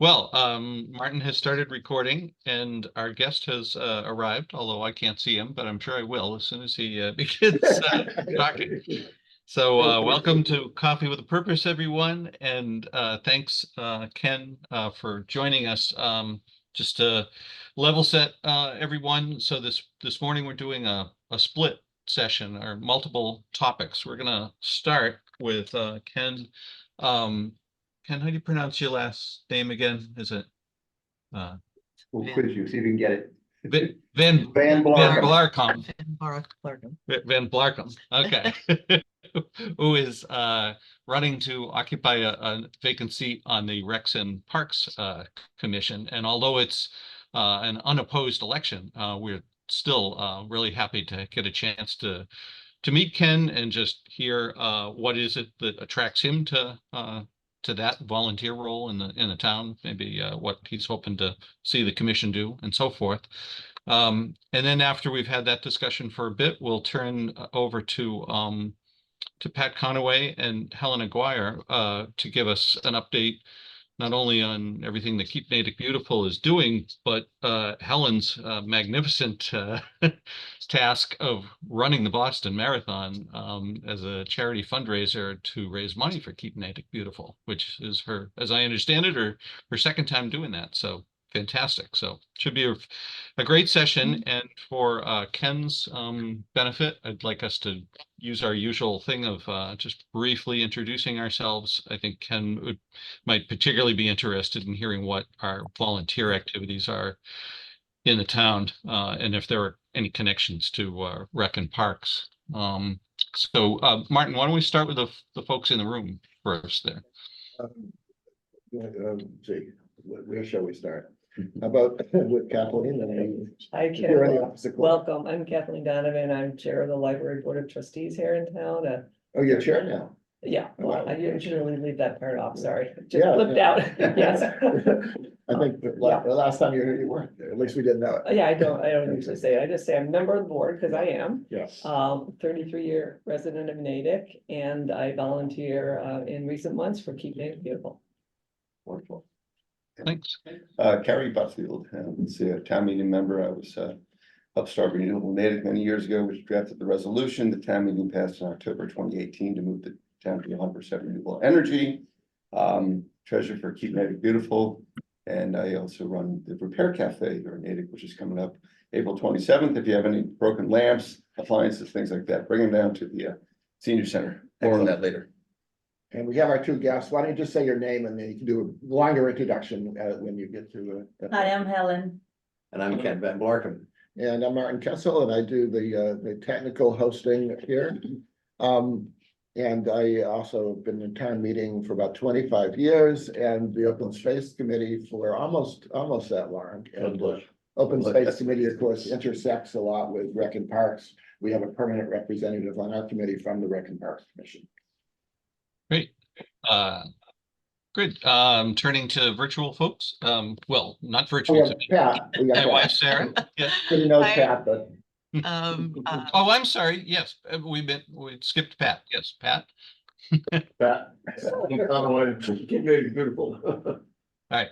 Well, Martin has started recording and our guest has arrived, although I can't see him, but I'm sure I will as soon as he begins talking. So welcome to Coffee with a Purpose, everyone. And thanks, Ken, for joining us. Just to level set everyone. So this morning we're doing a split session or multiple topics. We're going to start with Ken. Ken, how do you pronounce your last name again? Is it We'll quiz you, see if you can get it. Van Blarcom? Blarcom. Van Blarcom. Okay. Who is running to occupy a vacant seat on the Recs and Parks Commission. And although it's an unopposed election, we're still really happy to get a chance to meet Ken and just hear what is it that attracts him to that volunteer role in the town, maybe what he's hoping to see the commission do and so forth. And then after we've had that discussion for a bit, we'll turn over to Pat Conaway and Helen Aguirre to give us an update not only on everything that Keep Natick Beautiful is doing, but Helen's magnificent task of running the Boston Marathon as a charity fundraiser to raise money for Keep Natick Beautiful, which is her, as I understand it, her second time doing that. So fantastic. So should be a great session. And for Ken's benefit, I'd like us to use our usual thing of just briefly introducing ourselves. I think Ken might particularly be interested in hearing what our volunteer activities are in the town and if there are any connections to Rec and Parks. So Martin, why don't we start with the folks in the room first there? See, where shall we start? How about with Kathleen? And Hi, Ken. Welcome. I'm Kathleen Donovan. I'm chair of the Library Board of Trustees here in town. Oh, you're chair now? Yeah, well, Wow. I usually leave that part off. Sorry, just Yeah, flipped out. Yes. I think the last time you weren't there. At least we didn't know it. Yeah, I don't usually say it. I just say I'm a member of the board because I am. Yes. 33-year resident of Natick, and I volunteer in recent months for Keep Natick Beautiful. Wonderful. Thanks. Carrie Butfield, a town meeting member. I was Upstart Renewable Natick many years ago, which drafted the resolution. The town meeting passed in October 2018 to move the town to 100% renewable energy. Treasurer for Keep Natick Beautiful. And I also run the Repair Cafe here in Natick, which is coming up April 27th. If you have any broken lamps, appliances, things like that, bring them down to the senior center. More on that later. And we have our two guests. Why don't you just say your name and then you can do a longer introduction when you get to Hi, I'm Helen. And I'm Ken Van Blarcom. And I'm Martin Kessel, and I do the technical hosting here. And I also have been in town meeting for about 25 years and the Open Space Committee for almost that long. And Open Space Committee, of course, intersects a lot with Rec and Parks. We have a permanent representative on our committee from the Rec and Parks Commission. Great. Good. Turning to virtual folks. Well, not virtual. We have Pat. We got My Pat. wife, Sarah. Yeah. Didn't know Pat, but Oh, I'm sorry. Yes, we skipped Pat. Yes, Pat. Pat. Keep Natick Beautiful. All right.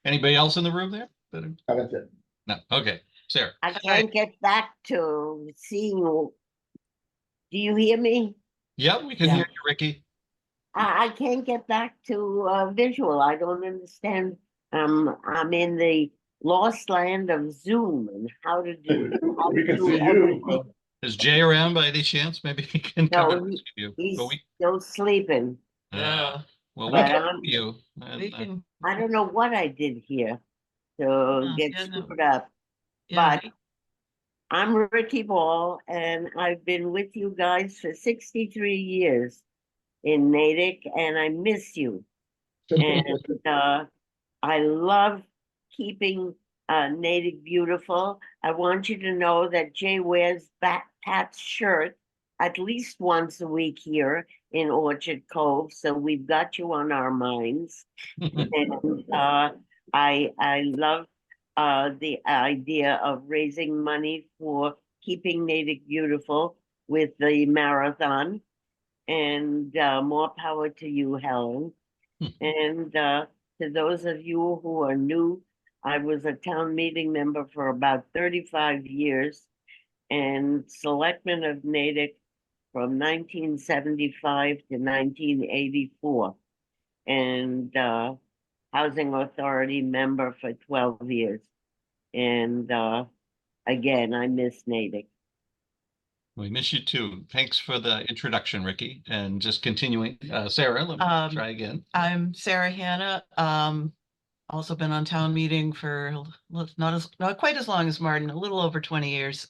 Anybody else in the room there? That's it. No. Okay. Sarah. I can't get back to seeing you. Do you hear me? Yeah, we can hear you, Ricky. I can't get back to visual. I don't understand. I'm in the lost land of Zoom and how to do. We can see you. everything. Is Jay around by any chance? Maybe he can No, cover this with you. He's But we, still sleeping. well, we But can hear you. And, We can. I don't know what I did here to get screwed up, Yeah. but I'm Ricky Ball, and I've been with you guys for 63 years in Natick, and I miss you. And I love keeping Natick beautiful. I want you to know that Jay wears Pat's shirt at least once a week here in Orchard Cove, so we've got you on our minds. And I love the idea of raising money for keeping Natick beautiful with the marathon. And more power to you, Helen. And to those of you who are new, I was a town meeting member for about 35 years and selectman of Natick from 1975 to 1984. And housing authority member for 12 years. And again, I miss Natick. We miss you too. Thanks for the introduction, Ricky. And just continuing, Sarah, let me try again. I'm Sarah Hanna. Also been on town meeting for not quite as long as Martin, a little over 20 years.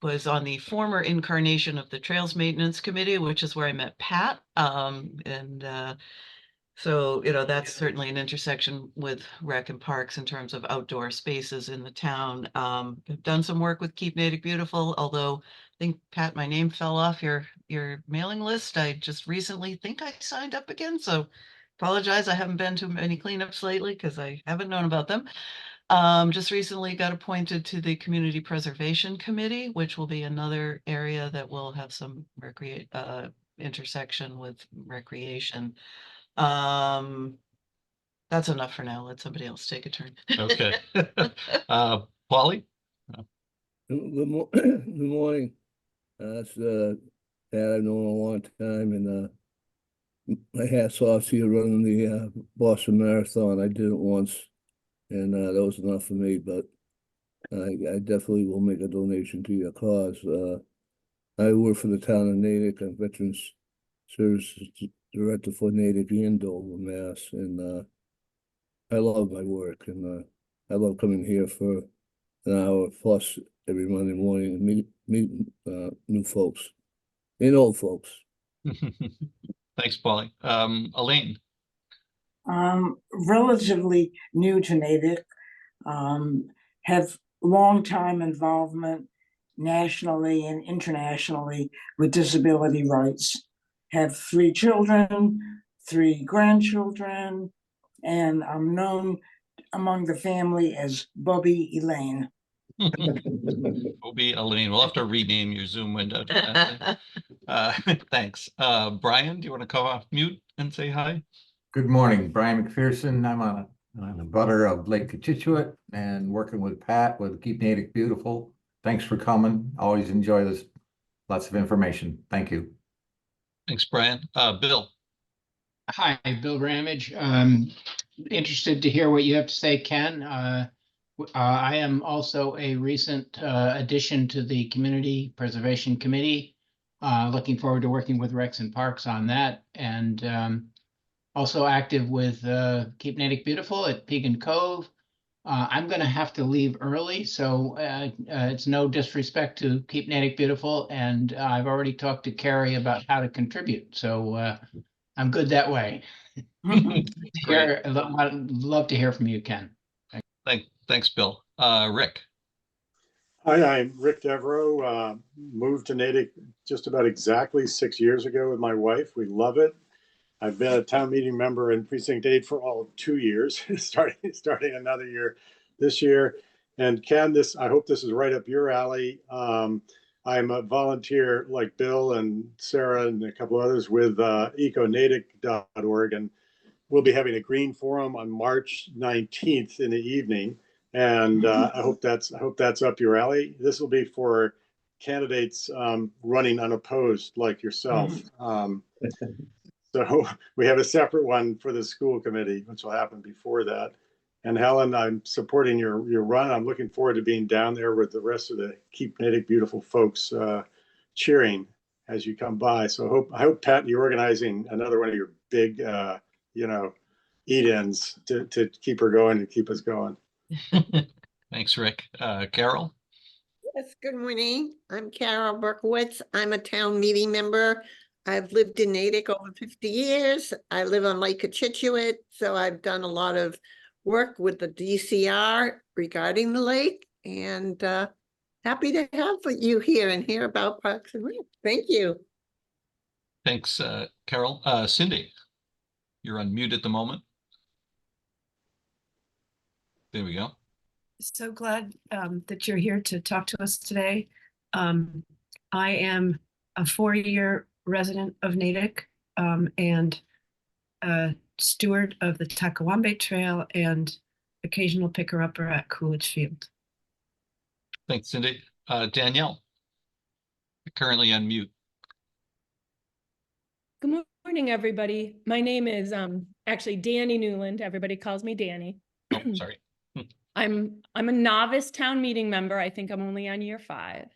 Was on the former incarnation of the Trails Maintenance Committee, which is where I met Pat. So, that's certainly an intersection with rec and parks in terms of outdoor spaces in the town. I've done some work with Keep Natick Beautiful, although I think, Pat, my name fell off your mailing list. I just recently think I signed up again, so apologize. I haven't been to many cleanups lately because I haven't known about them. Just recently got appointed to the Community Preservation Committee, which will be another area that will have some intersection with recreation. That's enough for now. Let somebody else take a turn. Okay. Polly? Good morning. That's Pat I've known a long time, and my hat's off to you running the Boston Marathon. I did it once, and that was enough for me, but I definitely will make a donation to your cause. I work for the town of Natick. I'm Veterans Services Director for Natick and Dover, Mass, and I love my work, and I love coming here for an hour plus every Monday morning and meet new folks and old folks. Thanks, Polly. Elaine? Relatively new to Natick, have long time involvement nationally and internationally with disability rights. Have 3 children, 3 grandchildren, and I'm known among the family as Bubby Elaine. Bobby Elaine. We'll have to rename your Zoom window to that. Thanks. Brian, do you want to come off mute and say hi? Good morning, Brian McPherson. I'm a butter of Lake Cochituate and working with Pat with Keep Natick Beautiful. Thanks for coming. Always enjoy this. Lots of information. Thank you. Thanks, Brian. Bill? Hi, Bill Ramage. Interested to hear what you have to say, Ken. I am also a recent addition to the Community Preservation Committee. Looking forward to working with Recs and Parks on that, and also active with Keep Natick Beautiful at Pegan Cove. I'm going to have to leave early, so it's no disrespect to Keep Natick Beautiful, and I've already talked to Carrie about how to contribute, so I'm good that way. Great. I'd love to hear from you, Ken. Thanks, Bill. Rick? Hi, I'm Rick Devereaux. Moved to Natick just about exactly 6 years ago with my wife. We love it. I've been a town meeting member in Precinct 8 for all of 2 years, starting another year this year. And Ken, I hope this is right up your alley. I'm a volunteer like Bill and Sarah and a couple others with econatick.org, and we'll be having a green forum on March 19th in the evening. And I hope that's up your alley. This will be for candidates running unopposed like yourself. So we have a separate one for the school committee, which will happen before that. And Helen, I'm supporting your run. I'm looking forward to being down there with the rest of the Keep Natick Beautiful folks cheering as you come by. So I hope Pat, you're organizing another one of your big, eat-ins to keep her going and keep us going. Thanks, Rick. Carol? Yes, good morning. I'm Carol Berkowitz. I'm a town meeting member. I've lived in Natick over 50 years. I live on Lake Cochituate, so I've done a lot of work with the DCR regarding the lake, and happy to have you here and hear about Parks and Rec. Thank you. Thanks, Carol. Cindy, you're on mute at the moment. There we go. So glad that you're here to talk to us today. I am a 4-year resident of Natick, and steward of the Takawambe Trail and occasional picker-upper at Coolidge Field. Thanks, Cindy. Danielle, currently on mute. Good morning, everybody. My name is actually Danny Newland. Everybody calls me Danny. Oh, sorry. I'm a novice town meeting member. I think I'm only on year 5.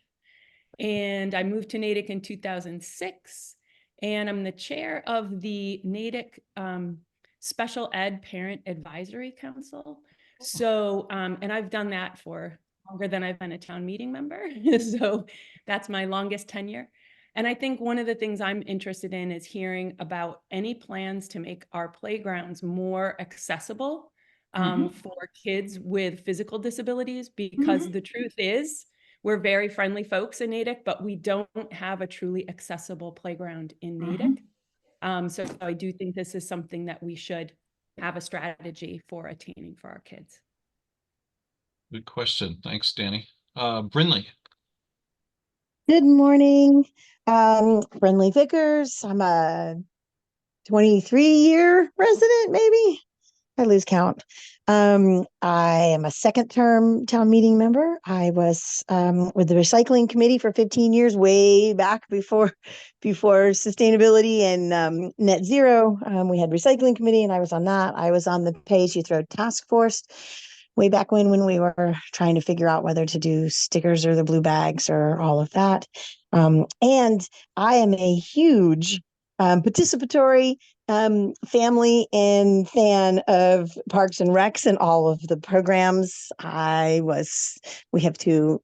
And I moved to Natick in 2006. And I'm the chair of the Natick Special Ed Parent Advisory Council. So, and I've done that for longer than I've been a town meeting member. So that's my longest tenure. And I think one of the things I'm interested in is hearing about any plans to make our playgrounds more accessible for kids with physical disabilities, because the truth is we're very friendly folks in Natick, but we don't have a truly accessible playground in Natick. So I do think this is something that we should have a strategy for attaining for our kids. Good question. Thanks, Danny. Brinley. Good morning, Brinley Vickers. I'm a 23-year resident, maybe. I lose count. I am a second-term town meeting member. I was with the recycling committee for 15 years, way back before sustainability and net zero. We had recycling committee, and I was on that. I was on the pay-as-you-throw task force way back when we were trying to figure out whether to do stickers or the blue bags or all of that. And I am a huge participatory family and fan of Parks and Recs and all of the programs. We have two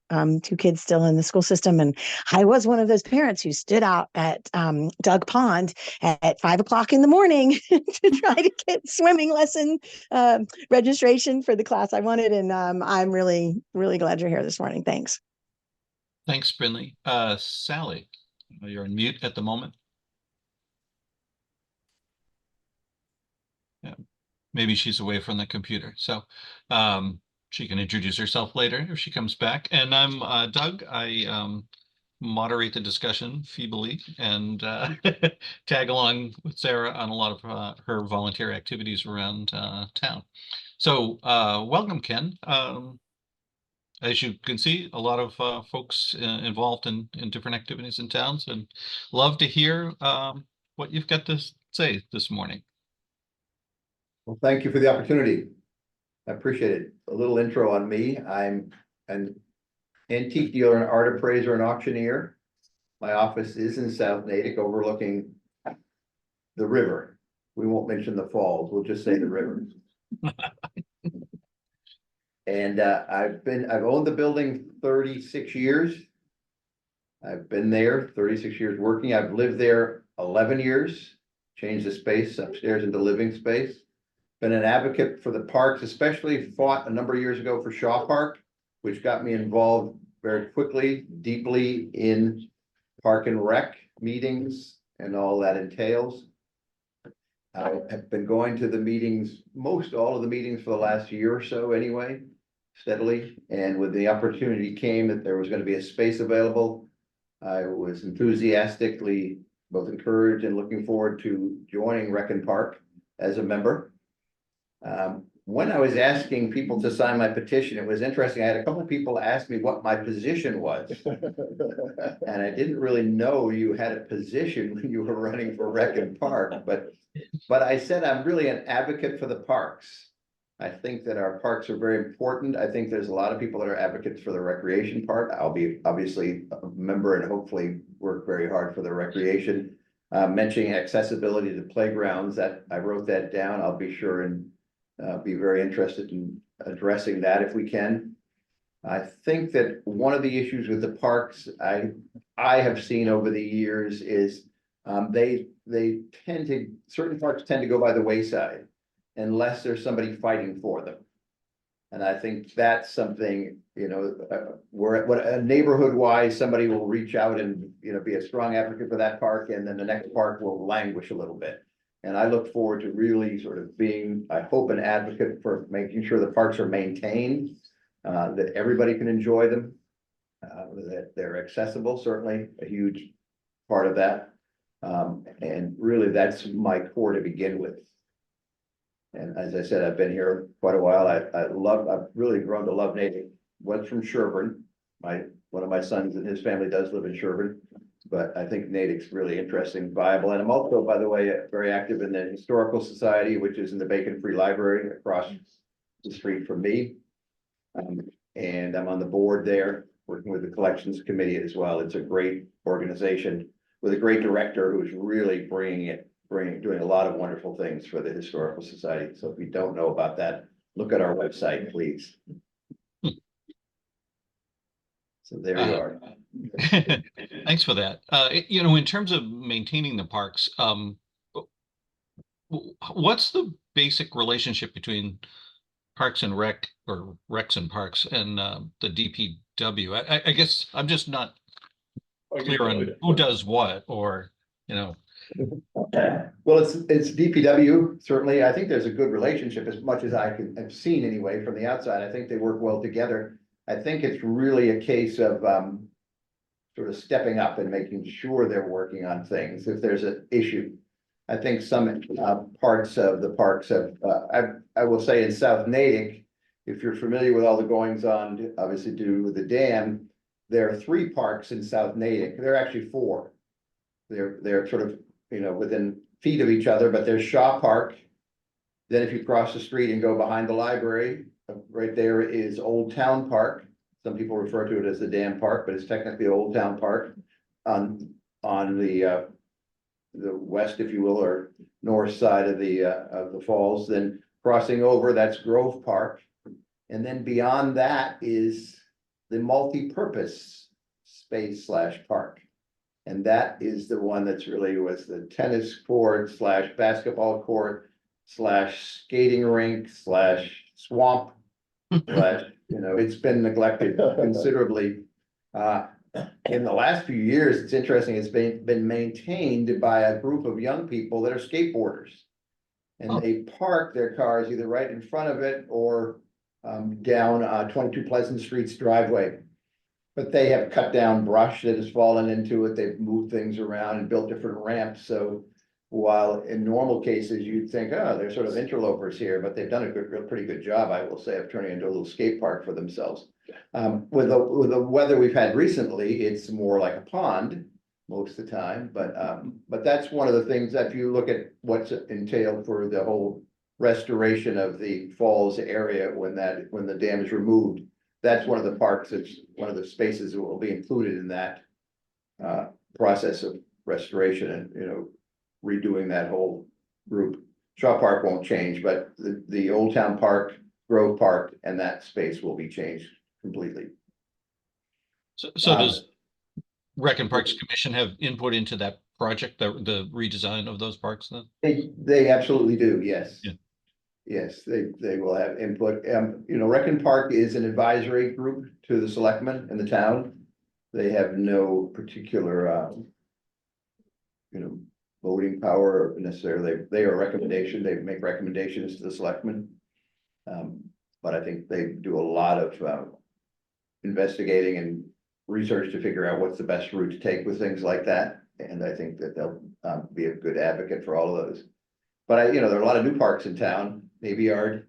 kids still in the school system, and I was one of those parents who stood out at Dug Pond at 5 o'clock in the morning to try to get swimming lesson registration for the class I wanted. And I'm really, really glad you're here this morning. Thanks. Thanks, Brinley. Sally, you're on mute at the moment. Yeah, maybe she's away from the computer, so she can introduce herself later if she comes back. And I'm Doug. I moderate the discussion feebly and tag along with Sarah on a lot of her volunteer activities around town. So welcome, Ken. As you can see, a lot of folks involved in different activities in towns, and love to hear what you've got to say this morning. Well, thank you for the opportunity. I appreciate it. A little intro on me. I'm an antique dealer, an art appraiser, and auctioneer. My office is in South Natick, overlooking the river. We won't mention the falls. We'll just say the river. And I've owned the building 36 years. I've been there 36 years working. I've lived there 11 years, changed the space upstairs into living space. Been an advocate for the parks, especially fought a number of years ago for Shaw Park, which got me involved very quickly, deeply in Park and Rec meetings and all that entails. I have been going to the meetings, most all of the meetings for the last year or so anyway, steadily. And when the opportunity came that there was going to be a space available, I was enthusiastically both encouraged and looking forward to joining Rec and Park as a member. When I was asking people to sign my petition, it was interesting. I had a couple of people ask me what my position was. And I didn't really know you had a position when you were running for Rec and Park, but I said I'm really an advocate for the parks. I think that our parks are very important. I think there's a lot of people that are advocates for the recreation part. I'll be obviously a member and hopefully work very hard for the recreation. Mentioning accessibility to playgrounds, that I wrote that down. I'll be sure and be very interested in addressing that if we can. I think that one of the issues with the parks I have seen over the years is certain parks tend to go by the wayside unless there's somebody fighting for them. And I think that's something, where neighborhood wise, somebody will reach out and, be a strong advocate for that park, and then the next park will languish a little bit. And I look forward to really sort of being, I hope, an advocate for making sure the parks are maintained, that everybody can enjoy them, that they're accessible, certainly a huge part of that. And really, that's my core to begin with. And as I said, I've been here quite a while. I've really grown to love Natick. Was from Sherburne. One of my sons and his family does live in Sherburne. But I think Natick's really interesting, viable. And I'm also, by the way, very active in the Historical Society, which is in the Bacon Free Library across the street from me. And I'm on the board there, working with the Collections Committee as well. It's a great organization with a great director who's really doing a lot of wonderful things for the Historical Society. So if you don't know about that, look at our website, please. So there you are. Thanks for that. You know, in terms of maintaining the parks, what's the basic relationship between Parks and Rec or Recs and Parks and the DPW? I guess I'm just not clear on who does what, or, you know. Well, it's DPW, certainly. I think there's a good relationship as much as have seen anyway from the outside. I think they work well together. I think it's really a case of sort of stepping up and making sure they're working on things if there's an issue. I think some parts of the parks have, I will say in South Natick, if you're familiar with all the goings on, obviously due to the dam, there are 3 parks in South Natick. There are actually 4. They're sort of, you know, within feet of each other, but there's Shaw Park. Then if you cross the street and go behind the library, right there is Old Town Park. Some people refer to it as the Dam Park, but it's technically Old Town Park on the west, if you will, or north side of the falls. Then crossing over, that's Grove Park. And then beyond that is the multi-purpose space / park. And that is the one that's really was the tennis court / basketball court / skating rink / swamp / you know, it's been neglected considerably. In the last few years, it's interesting, it's been maintained by a group of young people that are skateboarders. And they park their cars either right in front of it or down 22 Pleasant Street's driveway. But they have cut down brush that has fallen into it. They've moved things around and built different ramps. So while in normal cases, you'd think, oh, they're sort of interlopers here, but they've done a pretty good job, I will say, of turning into a little skate park for themselves. With the weather we've had recently, it's more like a pond most of the time. But that's one of the things that if you look at what's entailed for the whole restoration of the falls area when the dam is removed. That's one of the parks, it's one of the spaces that will be included in that process of restoration and, you know, redoing that whole group. Shaw Park won't change, but the Old Town Park, Grove Park, and that space will be changed completely. So does Rec and Parks Commission have input into that project, the redesign of those parks then? They absolutely do, yes. Yeah. Yes, they will have input. You know, Rec and Park is an advisory group to the selectmen in the town. They have no particular, you know, voting power necessarily. They are a recommendation. They make recommendations to the selectmen. But I think they do a lot of investigating and research to figure out what's the best route to take with things like that. And I think that they'll be a good advocate for all of those. But you know, there are a lot of new parks in town. Navy Yard,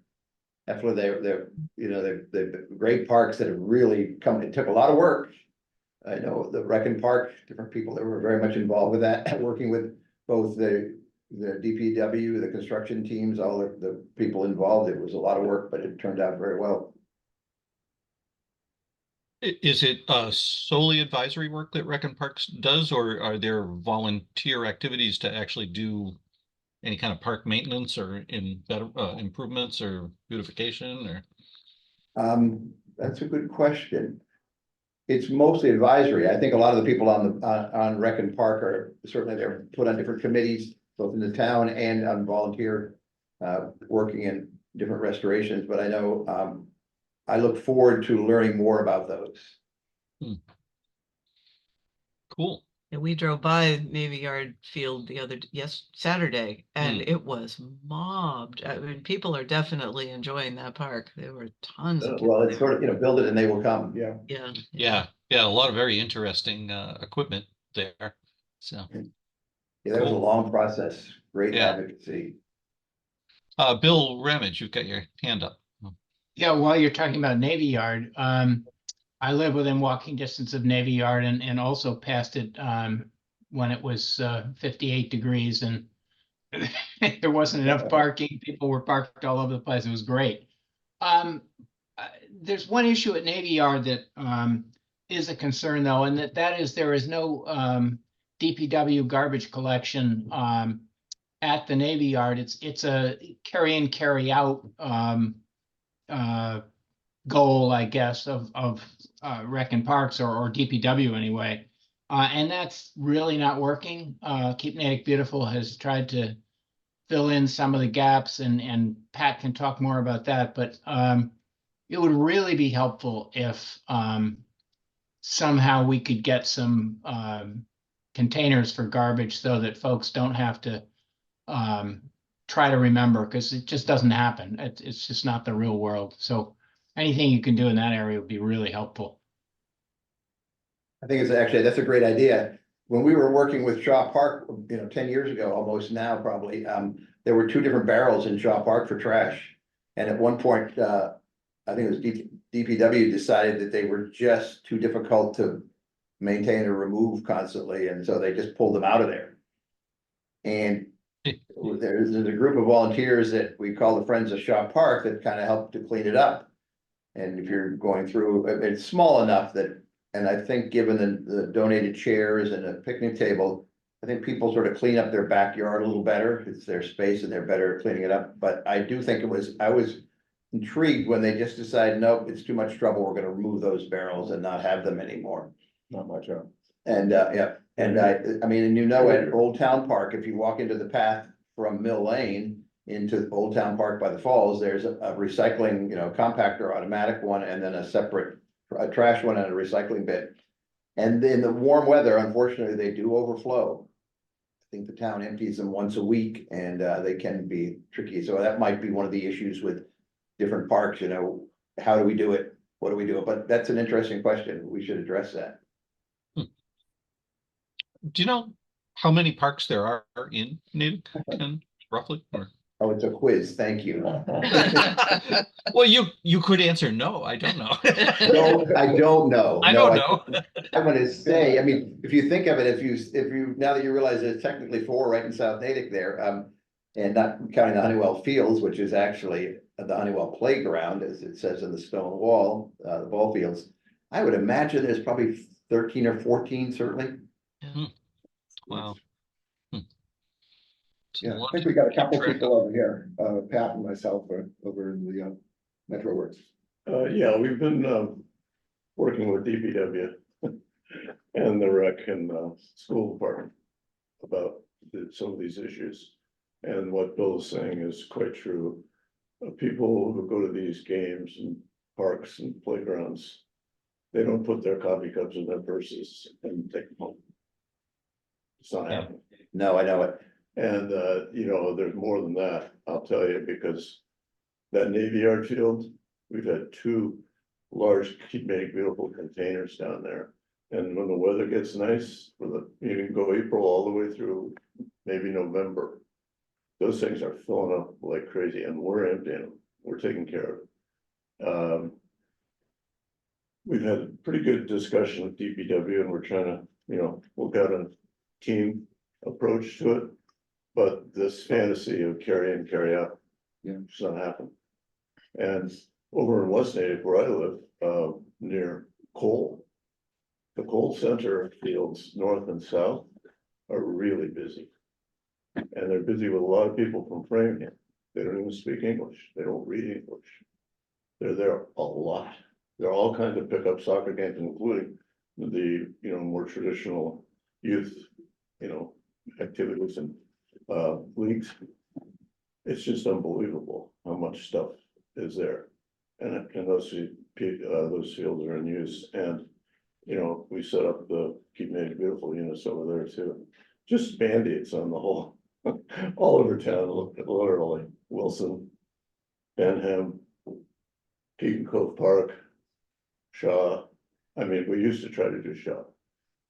Effler, they're great parks that have really come. It took a lot of work. I know the Rec and Park, different people that were very much involved with that, working with both the DPW, the construction teams, all the people involved. It was a lot of work, but it turned out very well. Is it solely advisory work that Rec and Parks does, or are there volunteer activities to actually do any kind of park maintenance or improvements or beautification or? That's a good question. It's mostly advisory. I think a lot of the people on Rec and Park are certainly they're put on different committees, both in the town and on volunteer working in different restorations. But I know I look forward to learning more about those. Cool. Yeah, we drove by Navy Yard Field Saturday, and it was mobbed. I mean, people are definitely enjoying that park. There were tons of Well, it's sort of, you know, build it and they will come. Yeah. Yeah. A lot of very interesting equipment there. So. Yeah, that was a Cool. long process, great Yeah. advocacy. Bill Ramage, you've got your hand up. Yeah, while you're talking about Navy Yard, I live within walking distance of Navy Yard and also passed it when it was 58 degrees and there wasn't enough parking. People were parked all over the place. It was great. There's one issue at Navy Yard that is a concern though, and that is there is no DPW garbage collection at the Navy Yard. It's a carry in, carry out goal, I guess, of Rec and Parks or DPW anyway. And that's really not working. Keep Natick Beautiful has tried to fill in some of the gaps and Pat can talk more about that, but it would really be helpful if somehow we could get some containers for garbage so that folks don't have to try to remember, because it just doesn't happen. It's just not the real world. So anything you can do in that area would be really helpful. I think it's actually, that's a great idea. When we were working with Shaw Park, 10 years ago, almost now probably, there were 2 different barrels in Shaw Park for trash. And at one point, I think it was DPW decided that they were just too difficult to maintain or remove constantly. And so they just pulled them out of there. And there's a group of volunteers that we call the Friends of Shaw Park that kind of help to clean it up. And if you're going through, it's small enough that, and I think given the donated chairs and a picnic table, I think people sort of clean up their backyard a little better. It's their space and they're better at cleaning it up. But I do think I was intrigued when they just decided, nope, it's too much trouble. We're gonna remove those barrels and not have them anymore. Not much of. And, yeah, and I mean, and at Old Town Park, if you walk into the path from Mill Lane into Old Town Park by the Falls, there's a recycling, compactor, automatic one, and then a separate trash one and a recycling bin. And in the warm weather, unfortunately, they do overflow. I think the town empties them once a week and they can be tricky. So that might be one of the issues with different parks, how do we do it? What do we do? But that's an interesting question. We should address that. Do you know how many parks there are in Natick, Ken, roughly? Or? Oh, it's a quiz. Thank you. Well, you could answer no. I don't know. No, I don't know. I don't know. I'm gonna say, I mean, if you think of it, if you now that you realize there's technically 4 right in South Natick there, and not counting the Honeywell Fields, which is actually the Honeywell playground, as it says in the stone wall, the ball fields. I would imagine there's probably 13 or 14, certainly. Wow. Yeah, I think we got a couple people over here, Pat and myself are over in the Metro Works. Yeah, we've been working with DPW and the rec and school department about some of these issues. And what Bill is saying is quite true. People who go to these games and parks and playgrounds, they don't put their coffee cups in their purses and take them home. It's not happening. No, I know it. And there's more than that, I'll tell you, because that Navy Yard field, we've had 2 large Keep Natick Beautiful containers down there. And when the weather gets nice, you can go April all the way through maybe November. Those things are filling up like crazy and we're emptying them. We're taking care of it. We've had a pretty good discussion with DPW and we're trying to, work out a team approach to it. But this fantasy of carry in, carry out, it's not happening. And over in West Natick, where I live, near Cole, the Cole Center fields north and south are really busy. And they're busy with a lot of people from Framingham. They don't even speak English. They don't read English. They're there a lot. There are all kinds of pickup soccer games, including the, more traditional youth, activities and leagues. It's just unbelievable how much stuff is there. And those fields are in use. And, we set up the Keep Natick Beautiful units over there too. Just Band-Aids on the whole, all over town, literally. Wilson, Benham, Keaton Cove Park, Shaw. I mean, we used to try to do Shaw.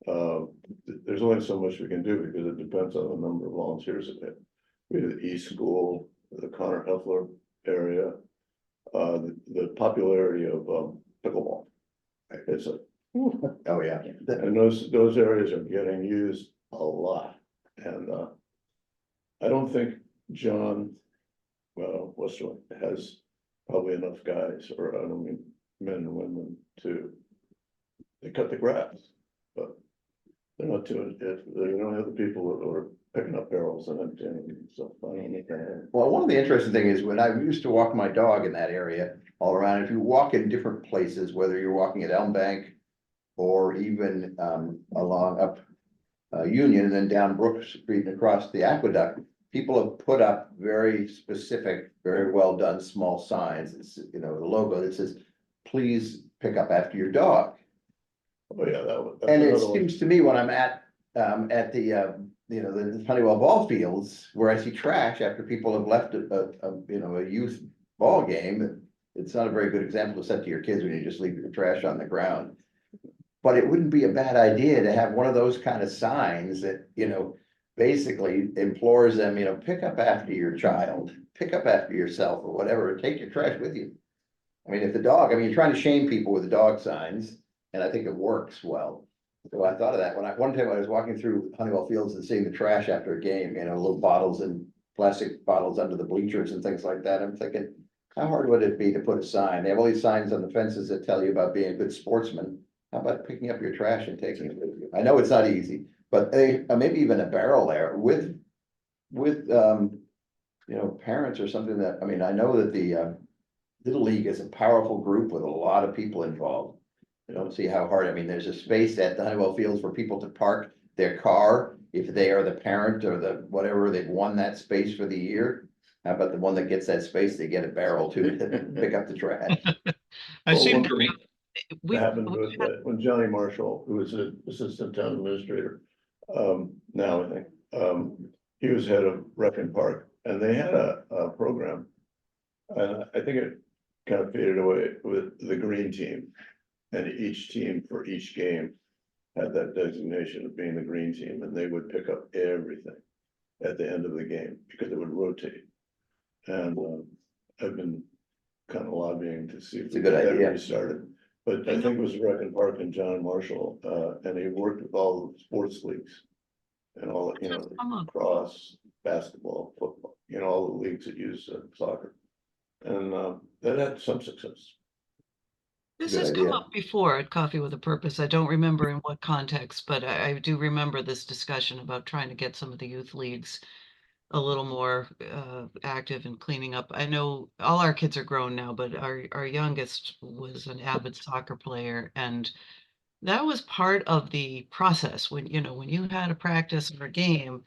There's only so much we can do because it depends on the number of volunteers. We have the East School, the Connor Heffler area, the popularity of pickleball. It's a, Oh, yeah. and those areas are getting used a lot. And I don't think John Westerling has probably enough guys, or I don't mean men and women, they cut the grass, but they're not doing it. They don't have the people that are picking up barrels and emptying stuff. Well, one of the interesting things is when I used to walk my dog in that area all around, if you walk in different places, whether you're walking at Elm Bank or even along up Union and then down Brook Street and across the aqueduct, people have put up very specific, very well done small signs. It's, the logo that says, please pick up after your dog. Oh, yeah, that's And it another one. seems to me when I'm at the the Honeywell ball fields where I see trash after people have left a youth ball game, it's not a very good example to set to your kids when you just leave your trash on the ground. But it wouldn't be a bad idea to have one of those kind of signs that, basically implores them, pick up after your child, pick up after yourself or whatever, take your trash with you. I mean, if the dog, you're trying to shame people with the dog signs, and I think it works well. So I thought of that one time I was walking through Honeywell Fields and seeing the trash after a game, little bottles and plastic bottles under the bleachers and things like that. I'm thinking, how hard would it be to put a sign? They have all these signs on the fences that tell you about being a good sportsman. How about picking up your trash and taking it with you? I know it's not easy, but maybe even a barrel there with parents or something that, I know that the Little League is a powerful group with a lot of people involved. I don't see how hard, there's a space at the Honeywell Fields for people to park their car. If they are the parent or the whatever, they've won that space for the year. How about the one that gets that space, they get a barrel too to pick up the trash? I seem to read. Happened with when Johnny Marshall, who was an assistant town administrator, now I think, he was head of Rec and Park, and they had a program. And I think it kind of faded away with the green team. And each team for each game had that designation of being the green team, and they would pick up everything at the end of the game because it would rotate. And I've been kind of lobbying to see if It's a good that idea. restarted. But I think it was Rec and Park and John Marshall, and he worked with all the sports leagues and all, lacrosse, basketball, football, all the leagues that use soccer. And that had some success. This Good has idea. come up before at Coffee with a Purpose. I don't remember in what context, but I do remember this discussion about trying to get some of the youth leagues a little more active in cleaning up. I know all our kids are grown now, but our youngest was an avid soccer player, and that was part of the process. When you had a practice or a game,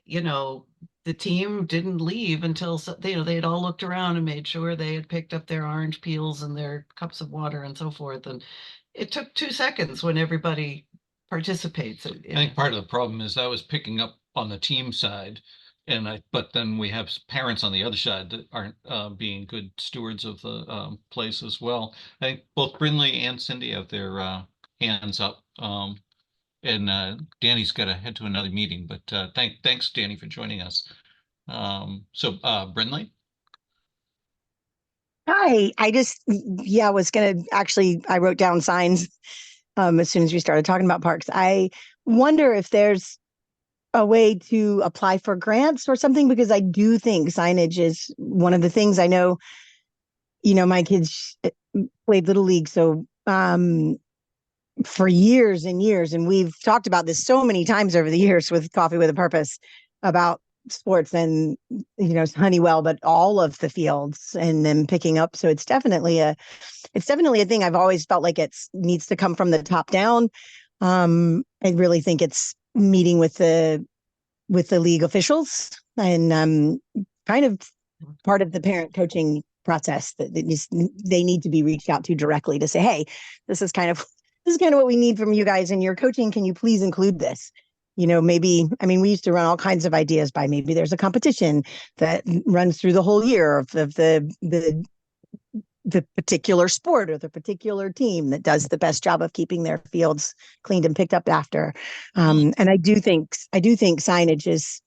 the team didn't leave until they had all looked around and made sure they had picked up their orange peels and their cups of water and so forth. And it took 2 seconds when everybody participates. I think part of the problem is that was picking up on the team side. But then we have parents on the other side that aren't being good stewards of the place as well. I think both Brinley and Cindy have their hands up. And Danny's got to head to another meeting, but thanks, Danny, for joining us. So Brinley? Hi, I wrote down signs as soon as we started talking about parks. I wonder if there's a way to apply for grants or something, because I do think signage is one of the things. I know, my kids played Little League, so for years and years, and we've talked about this so many times over the years with Coffee with a Purpose about sports and Honeywell, but all of the fields and then picking up. So it's definitely a thing. I've always felt like it needs to come from the top down. I really think it's meeting with the league officials and kind of part of the parent coaching process that they need to be reached out to directly to say, hey, this is kind of what we need from you guys in your coaching. Can you please include this? Maybe, we used to run all kinds of ideas by maybe there's a competition that runs through the whole year of the the particular sport or the particular team that does the best job of keeping their fields cleaned and picked up after. And I do think signage is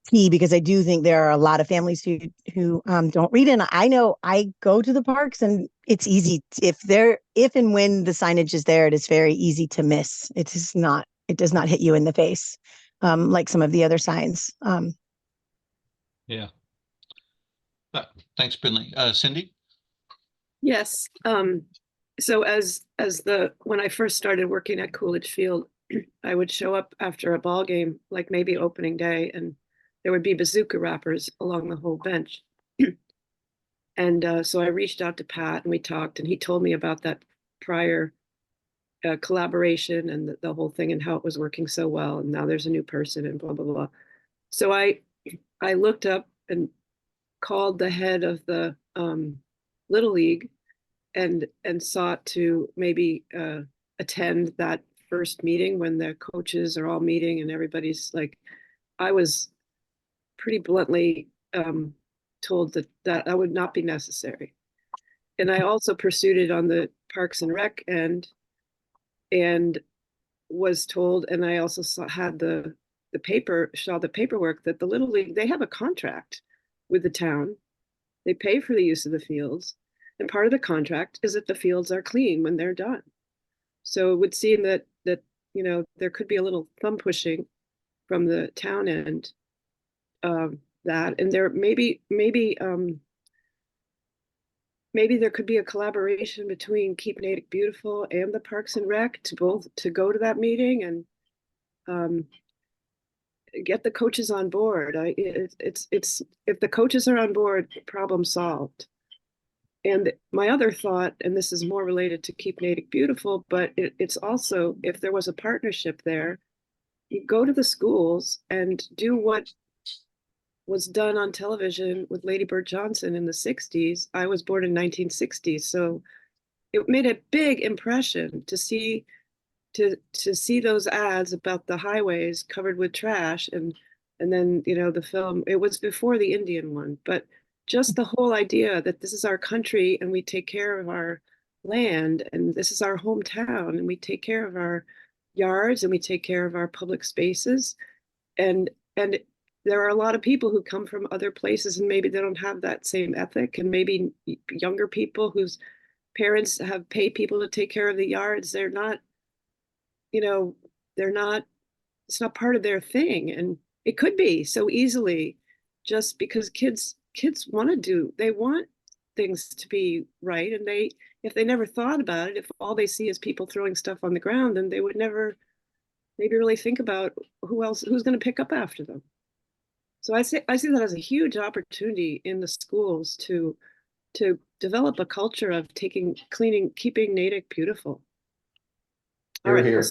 key, because I do think there are a lot of families who don't read. And I know I go to the parks, and it's easy if and when the signage is there, it is very easy to miss. It does not hit you in the face like some of the other signs. Yeah. Thanks, Brinley. Cindy? Yes. So when I first started working at Coolidge Field, I would show up after a ball game, like maybe opening day, and there would be bazooka wrappers along the whole bench. And so I reached out to Pat and we talked, and he told me about that prior collaboration and the whole thing and how it was working so well. And now there's a new person and blah, blah, blah. So I looked up and called the head of the Little League and sought to maybe attend that first meeting when the coaches are all meeting and everybody's like, I was pretty bluntly told that would not be necessary. And I also pursued it on the Parks and Rec end and was told, and I also saw the paperwork that the Little League, they have a contract with the town. They pay for the use of the fields. And part of the contract is that the fields are clean when they're done. So it would seem that there could be a little thumb pushing from the town end that, and there maybe there could be a collaboration between Keep Natick Beautiful and the Parks and Rec to go to that meeting and get the coaches on board. It's if the coaches are on board, problem solved. And my other thought, and this is more related to Keep Natick Beautiful, but it's also, if there was a partnership there, you go to the schools and do what was done on television with Lady Bird Johnson in the 60s. I was born in 1960, so it made a big impression to see those ads about the highways covered with trash, and then the film. It was before the Indian one, but just the whole idea that this is our country and we take care of our land, and this is our hometown and we take care of our yards and we take care of our public spaces, and there are a lot of people who come from other places and maybe they don't have that same ethic, and maybe younger people whose parents have paid people to take care of the yards, they're not, it's not part of their thing. And it could be so easily, just because kids they want things to be right. And if they never thought about it, if all they see is people throwing stuff on the ground, then they would never maybe really think about who's going to pick up after them. So I see that as a huge opportunity in the schools to develop a culture of keeping Natick beautiful. All right. Here.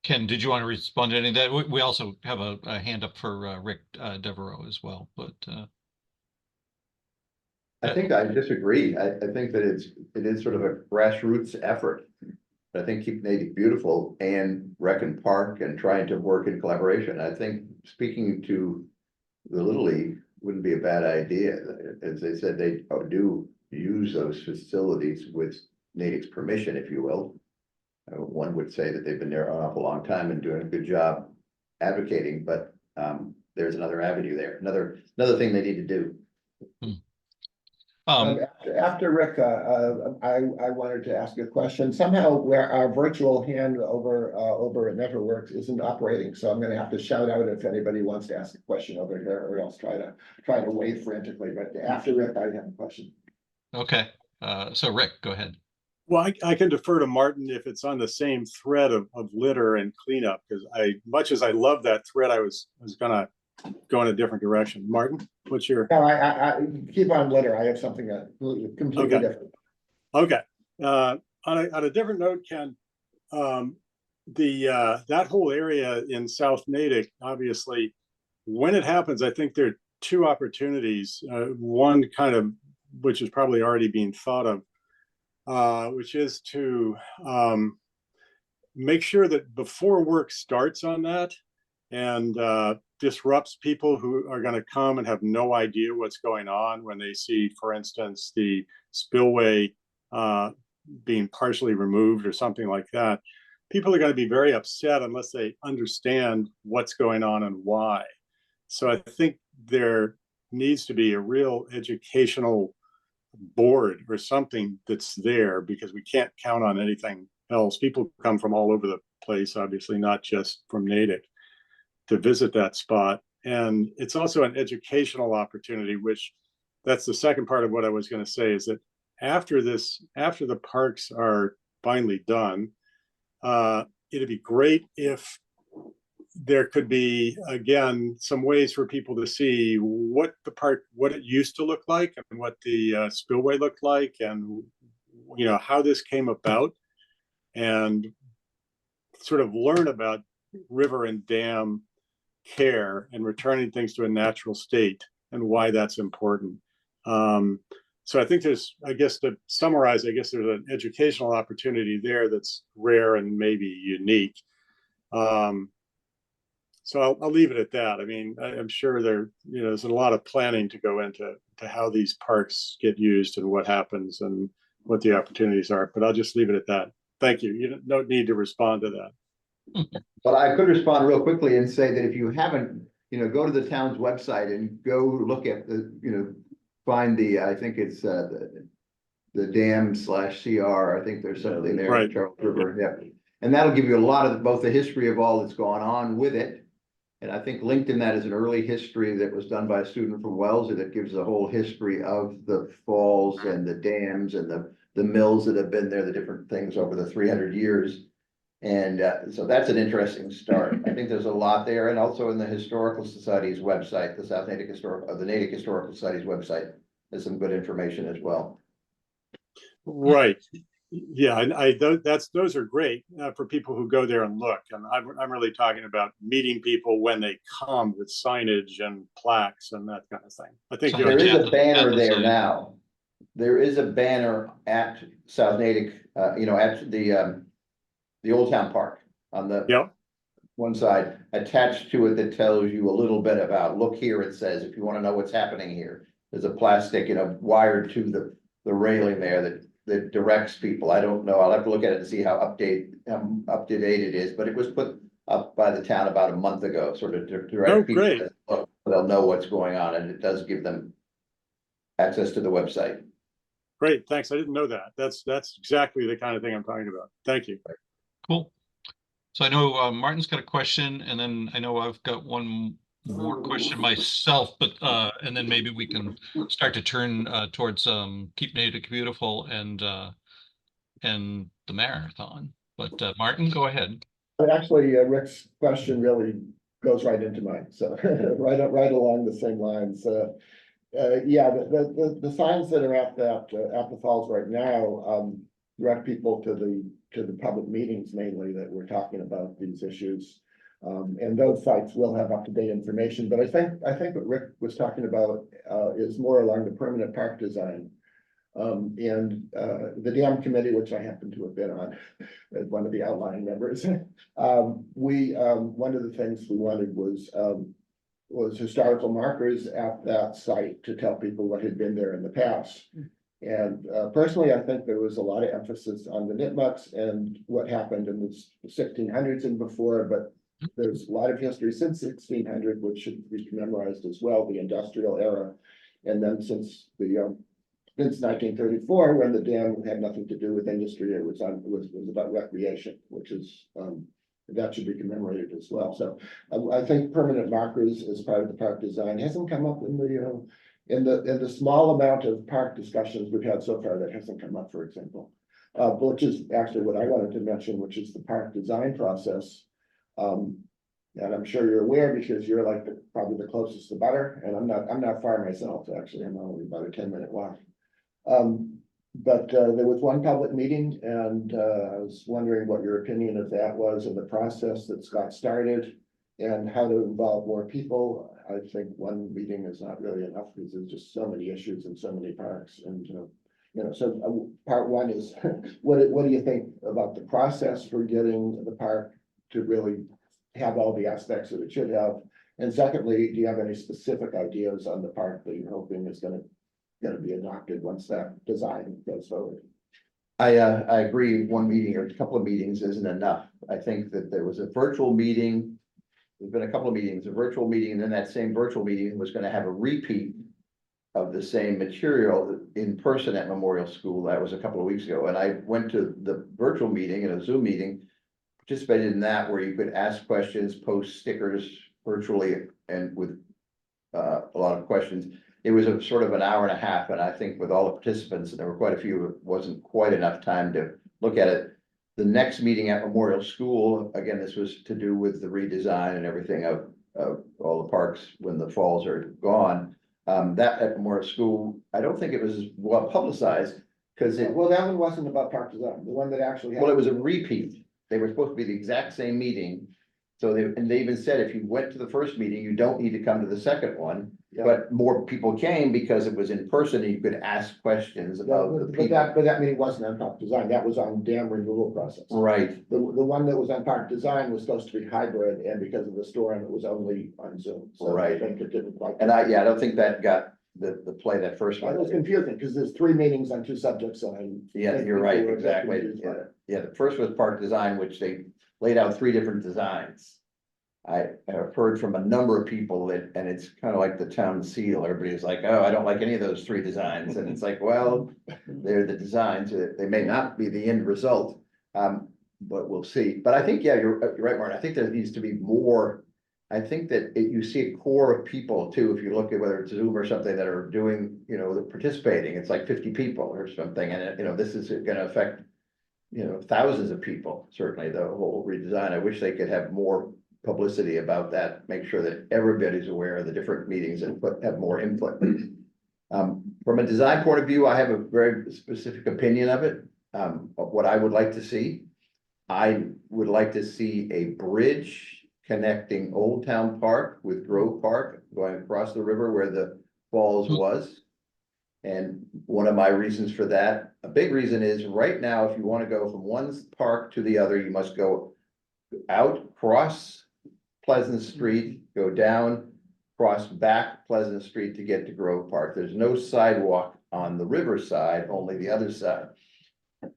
Ken, did you want to respond to any of that? We also have a hand up for Rick Devereaux as well, but I think I disagree. I think that it is sort of a grassroots effort. I think Keep Natick Beautiful and Rec and Park and trying to work in collaboration. I think speaking to the Little League wouldn't be a bad idea. As they said, they do use those facilities with Natick's permission, if you will. One would say that they've been there an awful long time and doing a good job advocating, but there's another avenue there, another thing they need to do. After Rick, I wanted to ask a question. Somehow where our virtual hand over at Neverworks isn't operating, so I'm going to have to shout out if anybody wants to ask a question over here, or else try to wave frantically. But after Rick, I have a question. Okay, so Rick, go ahead. Well, I can defer to Martin if it's on the same thread of litter and cleanup, because much as I love that thread, I was gonna go in a different direction. Martin, what's your? No, I keep on litter. I have something completely different. Okay. On a different note, Ken, that whole area in South Natick, obviously, when it happens, I think there are two opportunities. One kind of, which is probably already being thought of, which is to make sure that before work starts on that, and disrupts people who are going to come and have no idea what's going on when they see, for instance, the spillway being partially removed or something like that. People are going to be very upset unless they understand what's going on and why. So I think there needs to be a real educational board or something that's there, because we can't count on anything else. People come from all over the place, obviously, not just from Natick, to visit that spot. And it's also an educational opportunity, which that's the second part of what I was going to say, is that after the parks are finally done, it'd be great if there could be, again, some ways for people to see what it used to look like and what the spillway looked like, and how this came about, and sort of learn about river and dam care and returning things to a natural state and why that's important. So I think I guess to summarize, there's an educational opportunity there that's rare and maybe unique. So I'll leave it at that. I mean, I'm sure there's a lot of planning to go into how these parks get used and what happens and what the opportunities are, but I'll just leave it at that. Thank you. You don't need to respond to that. But I could respond real quickly and say that if you haven't, go to the town's website and go look at find I think it's the dam/CR. I think there's something there, right. Charles River. Yeah. And that'll give you a lot of both the history of all that's gone on with it. And I think linked in that is an early history that was done by a student from Wellesley that gives the whole history of the falls and the dams and the mills that have been there, the different things over the 300 years. And so that's an interesting start. I think there's a lot there. And also in the Historical Society's website, the Natick Historical Society's website, there's some good information as well. Right. Yeah, and those are great for people who go there and look. And I'm really talking about meeting people when they come with signage and plaques and that kind of thing. I think there is a banner there now. There is a banner at South Natick, at the Old Town Park on the one side, attached to it, that tells you a little bit about, look here, it says, if you want to know what's happening here. There's a plastic, wired to the railing there that directs people. I don't know. I'll have to look at it and see how up to date it is, but it was put up by the town about a month ago, sort of to direct people. Great. They'll know what's going on, and it does give them access to the website. Great, thanks. I didn't know that. That's exactly the kind of thing I'm talking about. Thank you. Cool. So I know Martin's got a question, and then I know I've got one more question myself, but and then maybe we can start to turn towards Keep Natick Beautiful and the marathon. But Martin, go ahead. Actually, Rick's question really goes right into mine, so right along the same lines. Yeah, the signs that are at the falls right now direct people to the public meetings mainly that we're talking about these issues. And those sites will have up-to-date information, but I think what Rick was talking about is more along the permanent park design. And the dam committee, which I happen to have been on as one of the outlying members, one of the things we wanted was historical markers at that site to tell people what had been there in the past. And personally, I think there was a lot of emphasis on the nitmucks and what happened in the 1600s and before, but there's a lot of history since 1600, which should be memorized as well, the industrial era. And then since 1934, when the dam had nothing to do with industry, it was about recreation, which is that should be commemorated as well. So I think permanent markers as part of the park design hasn't come up in the small amount of park discussions we've had so far. That hasn't come up, for example, which is actually what I wanted to mention, which is the park design process. And I'm sure you're aware because you're like probably the closest to butter, and I'm not far myself. Actually, I'm only about a 10-minute walk. But there was one public meeting, and I was wondering what your opinion of that was, and the process that Scott started, and how to involve more people. I think one meeting is not really enough because there's just so many issues in so many parks, and so part one is what do you think about the process for getting the park to really have all the aspects that it should have, And secondly, do you have any specific ideas on the park that you're hoping is gonna be adopted once that design goes forward? I agree, one meeting or a couple of meetings isn't enough. I think that there was a virtual meeting. There's been a couple of meetings, a virtual meeting, and then that same virtual meeting was gonna have a repeat of the same material in person at Memorial School. That was a couple of weeks ago, and I went to the virtual meeting and a Zoom meeting, participated in that, where you could ask questions, post stickers virtually and with a lot of questions. It was a sort of an hour and a half, and I think with all the participants, and there were quite a few, it wasn't quite enough time to look at it. The next meeting at Memorial School, again, this was to do with the redesign and everything of all the parks when the falls are gone. That at Memorial School, I don't think it was as well publicized, because it, Well, that one wasn't about park design, the one that actually. well, it was a repeat. They were supposed to be the exact same meeting. So they even said, if you went to the first meeting, you don't need to come to the second one. Yeah. But more people came because it was in person and you could ask questions about the people. But that meeting wasn't on park design, that was on dam removal process. Right, The one that was on park design was supposed to be hybrid, and because of the storm, it was only on Zoom. So I Right. think it didn't quite. and I don't think that got the play that first It was one. confusing, because there's 3 meetings on 2 subjects, and I. Yeah, think you're people right, were a bit exactly. confused by it. Yeah, the first was park design, which they laid out 3 different designs. I have heard from a number of people that, and it's kind of like the town seal. Everybody's like, oh, I don't like any of those 3 designs. And it's like, well, they're the designs. They may not be the end result. But we'll see. But I think, yeah, you're right, Martin. I think there needs to be more. I think that you see a core of people too, if you look at whether it's Zoom or something that are doing, participating, it's like 50 people or something. And, this is gonna affect, thousands of people, certainly the whole redesign. I wish they could have more publicity about that, make sure that everybody's aware of the different meetings and have more input. From a design point of view, I have a very specific opinion of it, of what I would like to see. I would like to see a bridge connecting Old Town Park with Grove Park, going across the river where the falls was. And one of my reasons for that, a big reason is right now, if you want to go from one park to the other, you must go out, cross Pleasant Street, go down, cross back Pleasant Street to get to Grove Park. There's no sidewalk on the river side, only the other side.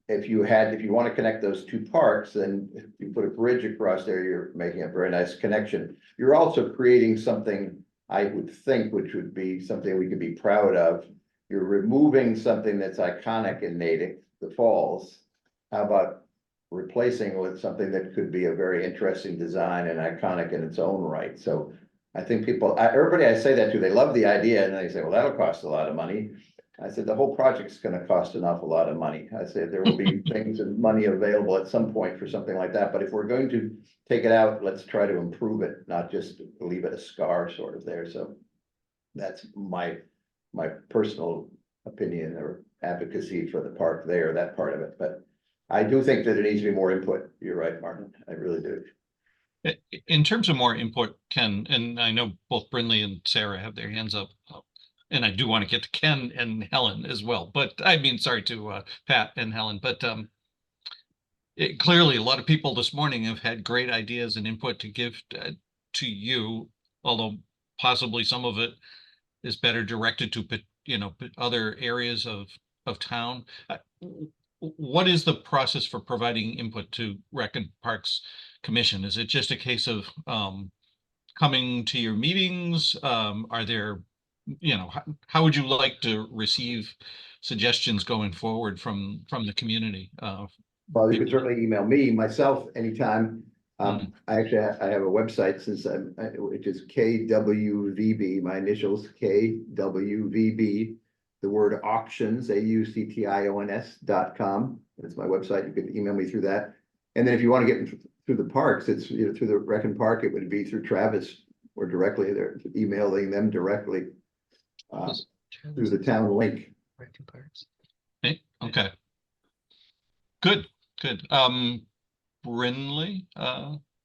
If you want to connect those 2 parks, then if you put a bridge across there, you're making a very nice connection. You're also creating something, I would think, which would be something we could be proud of. You're removing something that's iconic in Natick, the falls. How about replacing with something that could be a very interesting design and iconic in its own right? So I think everybody I say that to, they love the idea, and they say, well, that'll cost a lot of money. I said, the whole project's gonna cost an awful lot of money. I said, there will be things and money available at some point for something like that, but if we're going to take it out, let's try to improve it, not just leave it a scar sort of there. So that's my personal opinion or advocacy for the park there, that part of it. But I do think that there needs to be more input. You're right, Martin. I really do. In terms of more input, Ken, and I know both Brinley and Sarah have their hands up, and I do want to get to Ken and Helen as well, but I mean, sorry to Pat and Helen, but clearly a lot of people this morning have had great ideas and input to give to you, although possibly some of it is better directed to other areas of town. What is the process for providing input to Rec and Parks Commission? Is it just a case of coming to your meetings? Are there, how would you like to receive suggestions going forward from the community? Well, you can certainly email me myself anytime. I have a website which is KWVB, my initials KWVB, the word auctions, AUCTIONS.com. That's my website. You can email me through that. And then if you want to get through the parks, it's through the Rec and Park, it would be through Travis or directly there, emailing them directly through the town link. Okay. Good. Brinley,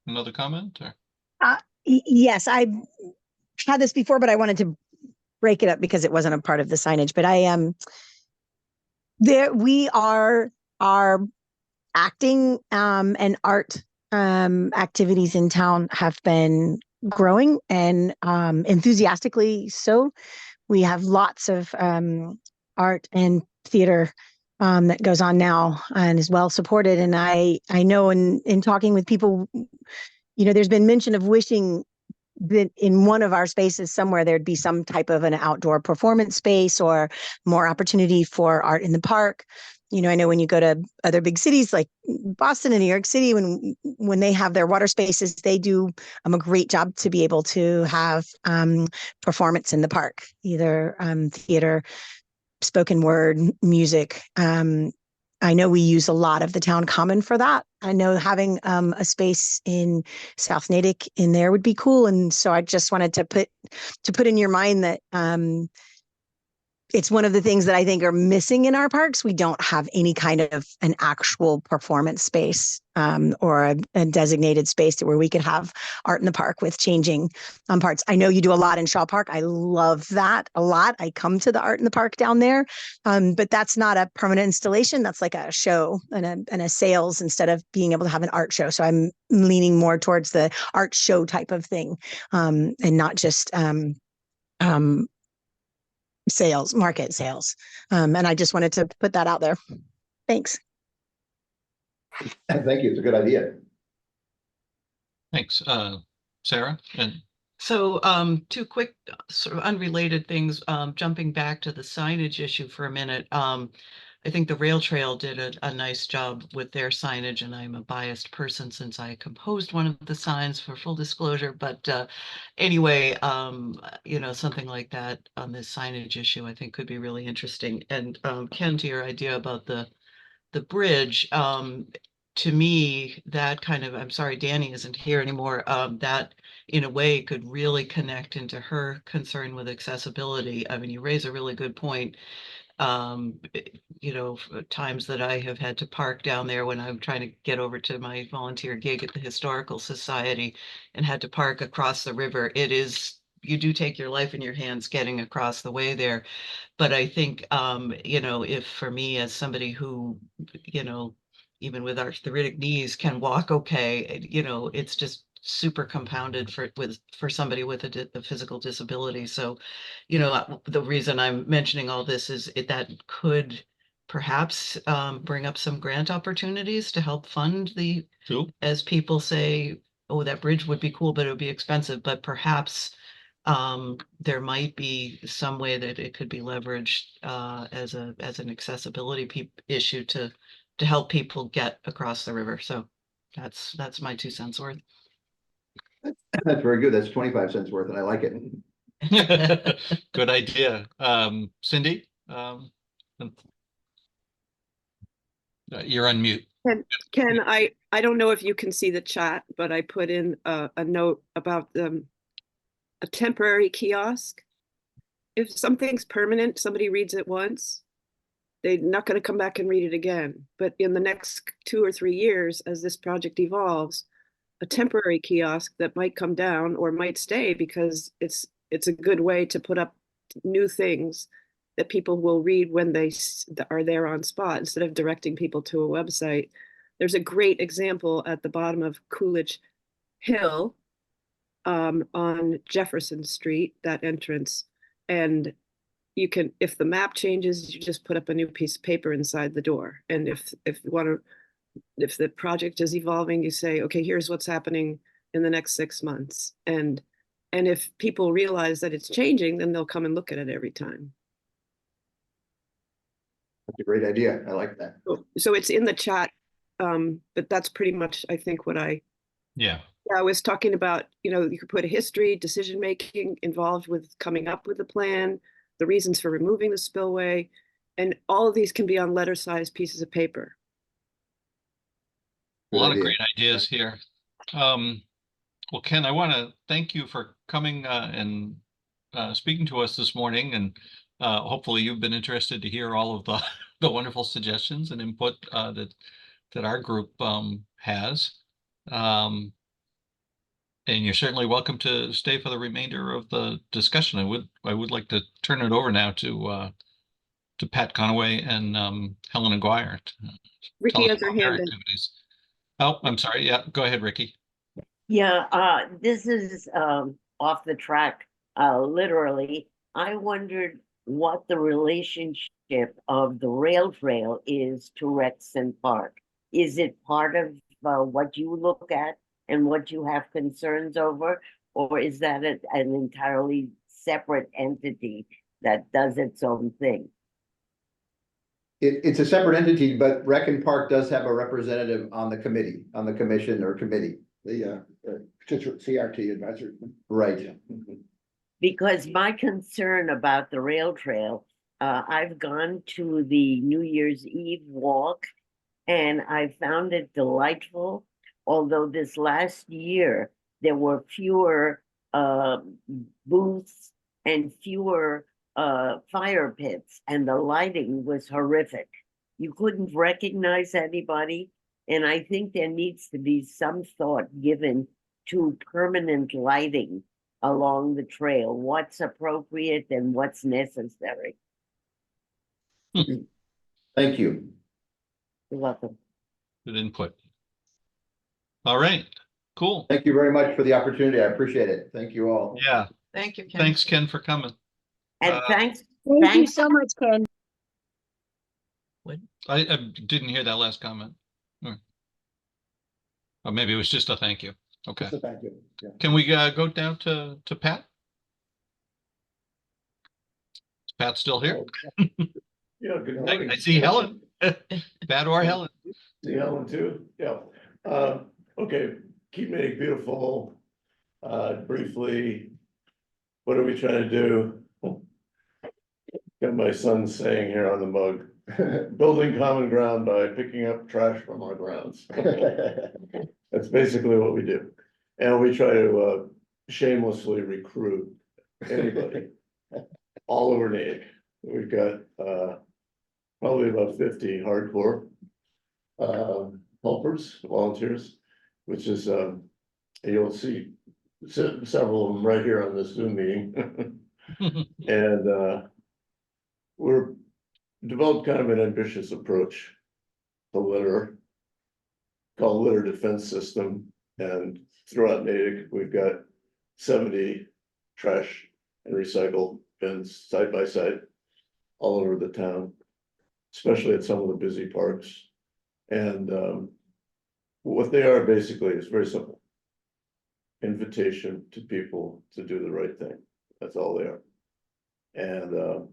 another comment? Or? Yes, I had this before, but I wanted to break it up because it wasn't a part of the signage. But I am there. We are acting and art activities in town have been growing and enthusiastically so. We have lots of art and theater that goes on now and is well supported. And I know in talking with people, there's been mention of wishing that in one of our spaces somewhere there'd be some type of an outdoor performance space or more opportunity for art in the park. I know when you go to other big cities like Boston and New York City, when they have their water spaces, they do a great job to be able to have performance in the park, either theater, spoken word, music. I know we use a lot of the town common for that. I know having a space in South Natick in there would be cool. And so I just wanted to put in your mind that it's one of the things that I think are missing in our parks. We don't have any kind of an actual performance space or a designated space where we could have art in the park with changing parts. I know you do a lot in Shaw Park. I love that a lot. I come to the art in the park down there, but that's not a permanent installation. That's like a show and a sales instead of being able to have an art show. So I'm leaning more towards the art show type of thing and not just market sales. And I just wanted to put that out there. Thanks. Thank you. It's a good idea. Thanks, Sarah. And So two quick sort of unrelated things, jumping back to the signage issue for a minute. I think the Rail Trail did a nice job with their signage, and I'm a biased person since I composed one of the signs, for full disclosure. But anyway, something like that on this signage issue, I think could be really interesting. And Ken, to your idea about the bridge, to me, that kind of, I'm sorry, Danny isn't here anymore. That in a way could really connect into her concern with accessibility. I mean, you raise a really good point. Times that I have had to park down there when I'm trying to get over to my volunteer gig at the Historical Society and had to park across the river. You do take your life in your hands getting across the way there. But I think, if for me as somebody who, even with arthritic knees can walk okay, it's just super compounded for somebody with a physical disability. So, the reason I'm mentioning all this is that could perhaps bring up some grant opportunities to help fund as people say, oh, that bridge would be cool, but it would be expensive. But perhaps there might be some way that it could be leveraged as an accessibility issue to help people get across the river. So that's my 2 cents worth. That's very good. That's 25 cents worth, and I like it. Good idea. Cindy, you're on mute. Ken, I don't know if you can see the chat, but I put in a note about a temporary kiosk. If something's permanent, somebody reads it once, they're not going to come back and read it again. But in the next 2 or 3 years, as this project evolves, a temporary kiosk that might come down or might stay because it's a good way to put up new things that people will read when they are there on spot instead of directing people to a website. There's a great example at the bottom of Coolidge Hill on Jefferson Street, that entrance. And you can, if the map changes, you just put up a new piece of paper inside the door. And if the project is evolving, you say, okay, here's what's happening in the next 6 months. And if people realize that it's changing, then they'll come and look at it every time. That's a great idea. I like that. So it's in the chat, but that's pretty much, I think, what I was talking about. You could put a history, decision-making involved with coming up with the plan, the reasons for removing the spillway, and all of these can be on letter-sized pieces of paper. A lot of great ideas here. Well, Ken, I want to thank you for coming and speaking to us this morning, and hopefully you've been interested to hear all of the wonderful suggestions and input that our group has. And you're certainly welcome to stay for the remainder of the discussion. I would like to turn it over now to Pat Conaway and Helen Aguirre. Ricky has her hand up. Oh, I'm sorry. Yeah, go ahead, Ricky. Yeah, this is off the track, literally. I wondered what the relationship of the rail trail is to Rexon Park. Is it part of what you look at and what you have concerns over? Or is that an entirely separate entity that does its own thing? It's a separate entity, but Rec and Park does have a representative on the committee, on the commission or committee. The CRT advisory. Right. Because my concern about the rail trail, I've gone to the New Year's Eve walk and I found it delightful. Although this last year there were fewer booths and fewer fire pits, and the lighting was horrific. You couldn't recognize anybody. And I think there needs to be some thought given to permanent lighting along the trail, what's appropriate and what's necessary. Thank you. You're welcome. Good input. All right, cool. Thank you very much for the opportunity. I appreciate it. Thank you all. Yeah, Thank you, Ken. thanks, Ken, for coming. And thanks, Thank you thanks, so much, Ken. I didn't hear that last comment. Or maybe it was just a thank you. Okay. So thank you. Yeah. Can we go down to Pat? Is Pat still here? Yeah, good I morning. see Helen. Pat or Helen. See Helen too, yeah. Okay, Keep Natick Beautiful. Briefly, what are we trying to do? Got my son saying here on the mug, building common ground by picking up trash from our grounds. That's basically what we do. And we try to shamelessly recruit anybody all over Natick. We've got probably about 50 hardcore helpers, volunteers, which is you'll see several of them right here on this Zoom meeting. And we're developed kind of an ambitious approach to litter, called Litter Defense System. And throughout Natick, we've got 70 trash and recycle bins side by side all over the town, especially at some of the busy parks. And what they are basically is very simple. Invitation to people to do the right thing. That's all they are. And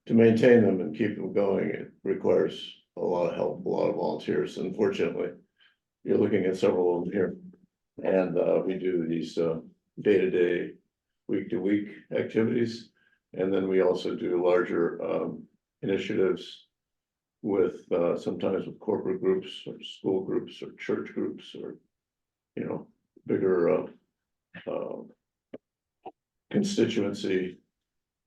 to maintain them and keep them going, it requires a lot of help, a lot of volunteers. Unfortunately, you're looking at several of them here. And we do these day-to-day, week-to-week activities. And then we also do larger initiatives with sometimes with corporate groups or school groups or church groups or, you know, bigger constituency.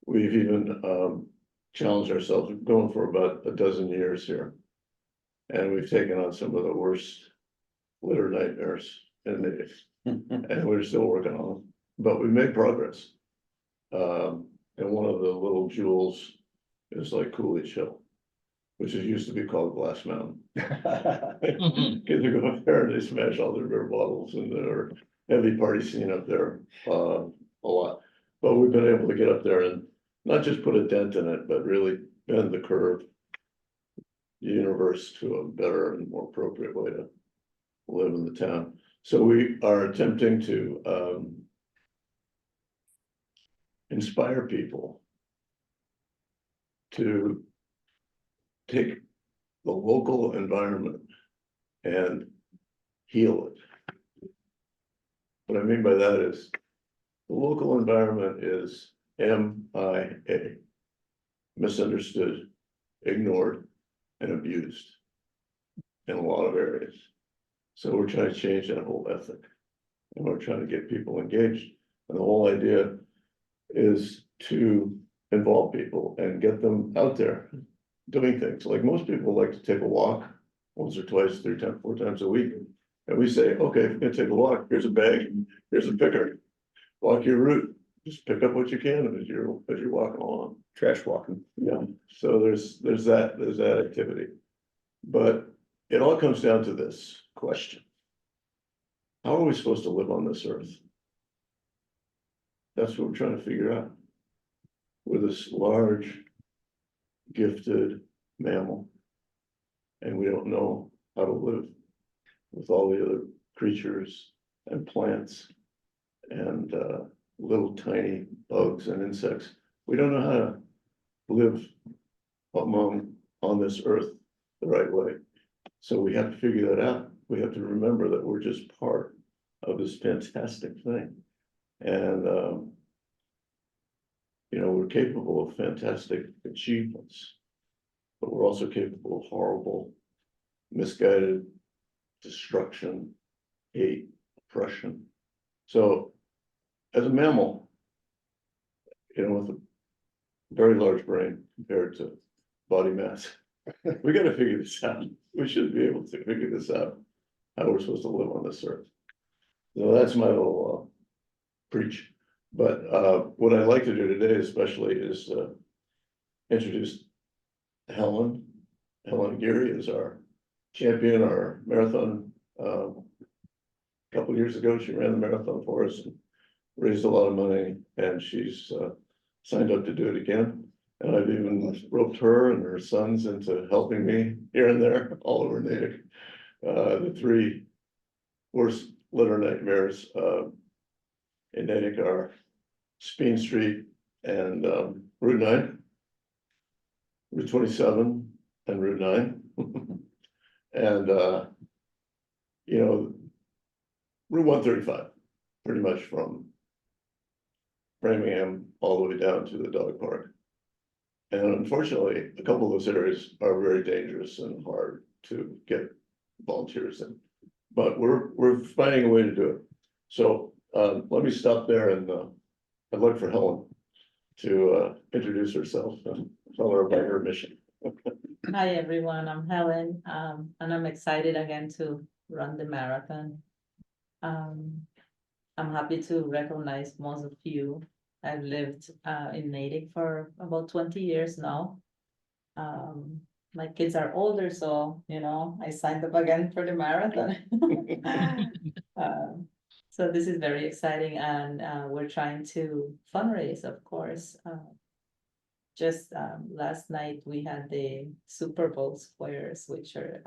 We've even challenged ourselves. We're going for about a dozen years here. And we've taken on some of the worst litter nightmares in Natick. And we're still working on them, but we made progress. And one of the little jewels is like Coolidge Hill, which is used to be called Glass Mountain. Kids are going up there and they smash all their beer bottles and their heavy party scene up there a lot. But we've been able to get up there and not just put a dent in it, but really bend the curve, the universe to a better and more appropriate way to live in the town. So we are attempting to inspire people to take the local environment and heal it. What I mean by that is the local environment is MIA, misunderstood, ignored, and abused in a lot of areas. So we're trying to change that whole ethic, and we're trying to get people engaged. And the whole idea is to involve people and get them out there doing things. Like most people like to take a walk once or twice, 3 times, 4 times a week. And we say, okay, if you're gonna take a walk, here's a bag, here's a picker, walk your route, just pick up what you can as you're walking along. Trash walking. Yeah, so there's that activity. But it all comes down to this question. How are we supposed to live on this earth? That's what we're trying to figure out. We're this large, gifted mammal. And we don't know how to live with all the other creatures and plants and little tiny bugs and insects. We don't know how to live on this earth the right way. So we have to figure that out. We have to remember that we're just part of this fantastic thing. And, you know, we're capable of fantastic achievements, but we're also capable of horrible, misguided destruction, hate, oppression. So as a mammal, you know, with a very large brain compared to body mass, we got to figure this out. We should be able to figure this out, how we're supposed to live on this earth. So that's my little preach. But what I'd like to do today especially is introduce Helen. Helen Aguirre is our champion, our marathon. A couple of years ago, she ran the marathon for us and raised a lot of money, and she's signed up to do it again. And I've even roped her and her sons into helping me here and there all over Natick. The three worst litter nightmares in Natick are Speen Street and Route 9, Route 27 and Route 9. And you know, Route 135, pretty much from Framingham all the way down to the dog park. And unfortunately, a couple of those areas are very dangerous and hard to get volunteers in. But we're finding a way to do it. So let me stop there, and I'd like for Helen to introduce herself and tell her about her mission. Hi, everyone. I'm Helen, and I'm excited again to run the marathon. I'm happy to recognize most of you. I've lived in Natick for about 20 years now. My kids are older, so you know, I signed up again for the marathon. So this is very exciting, and we're trying to fundraise, of course. Just last night we had the Super Bowl squares, which are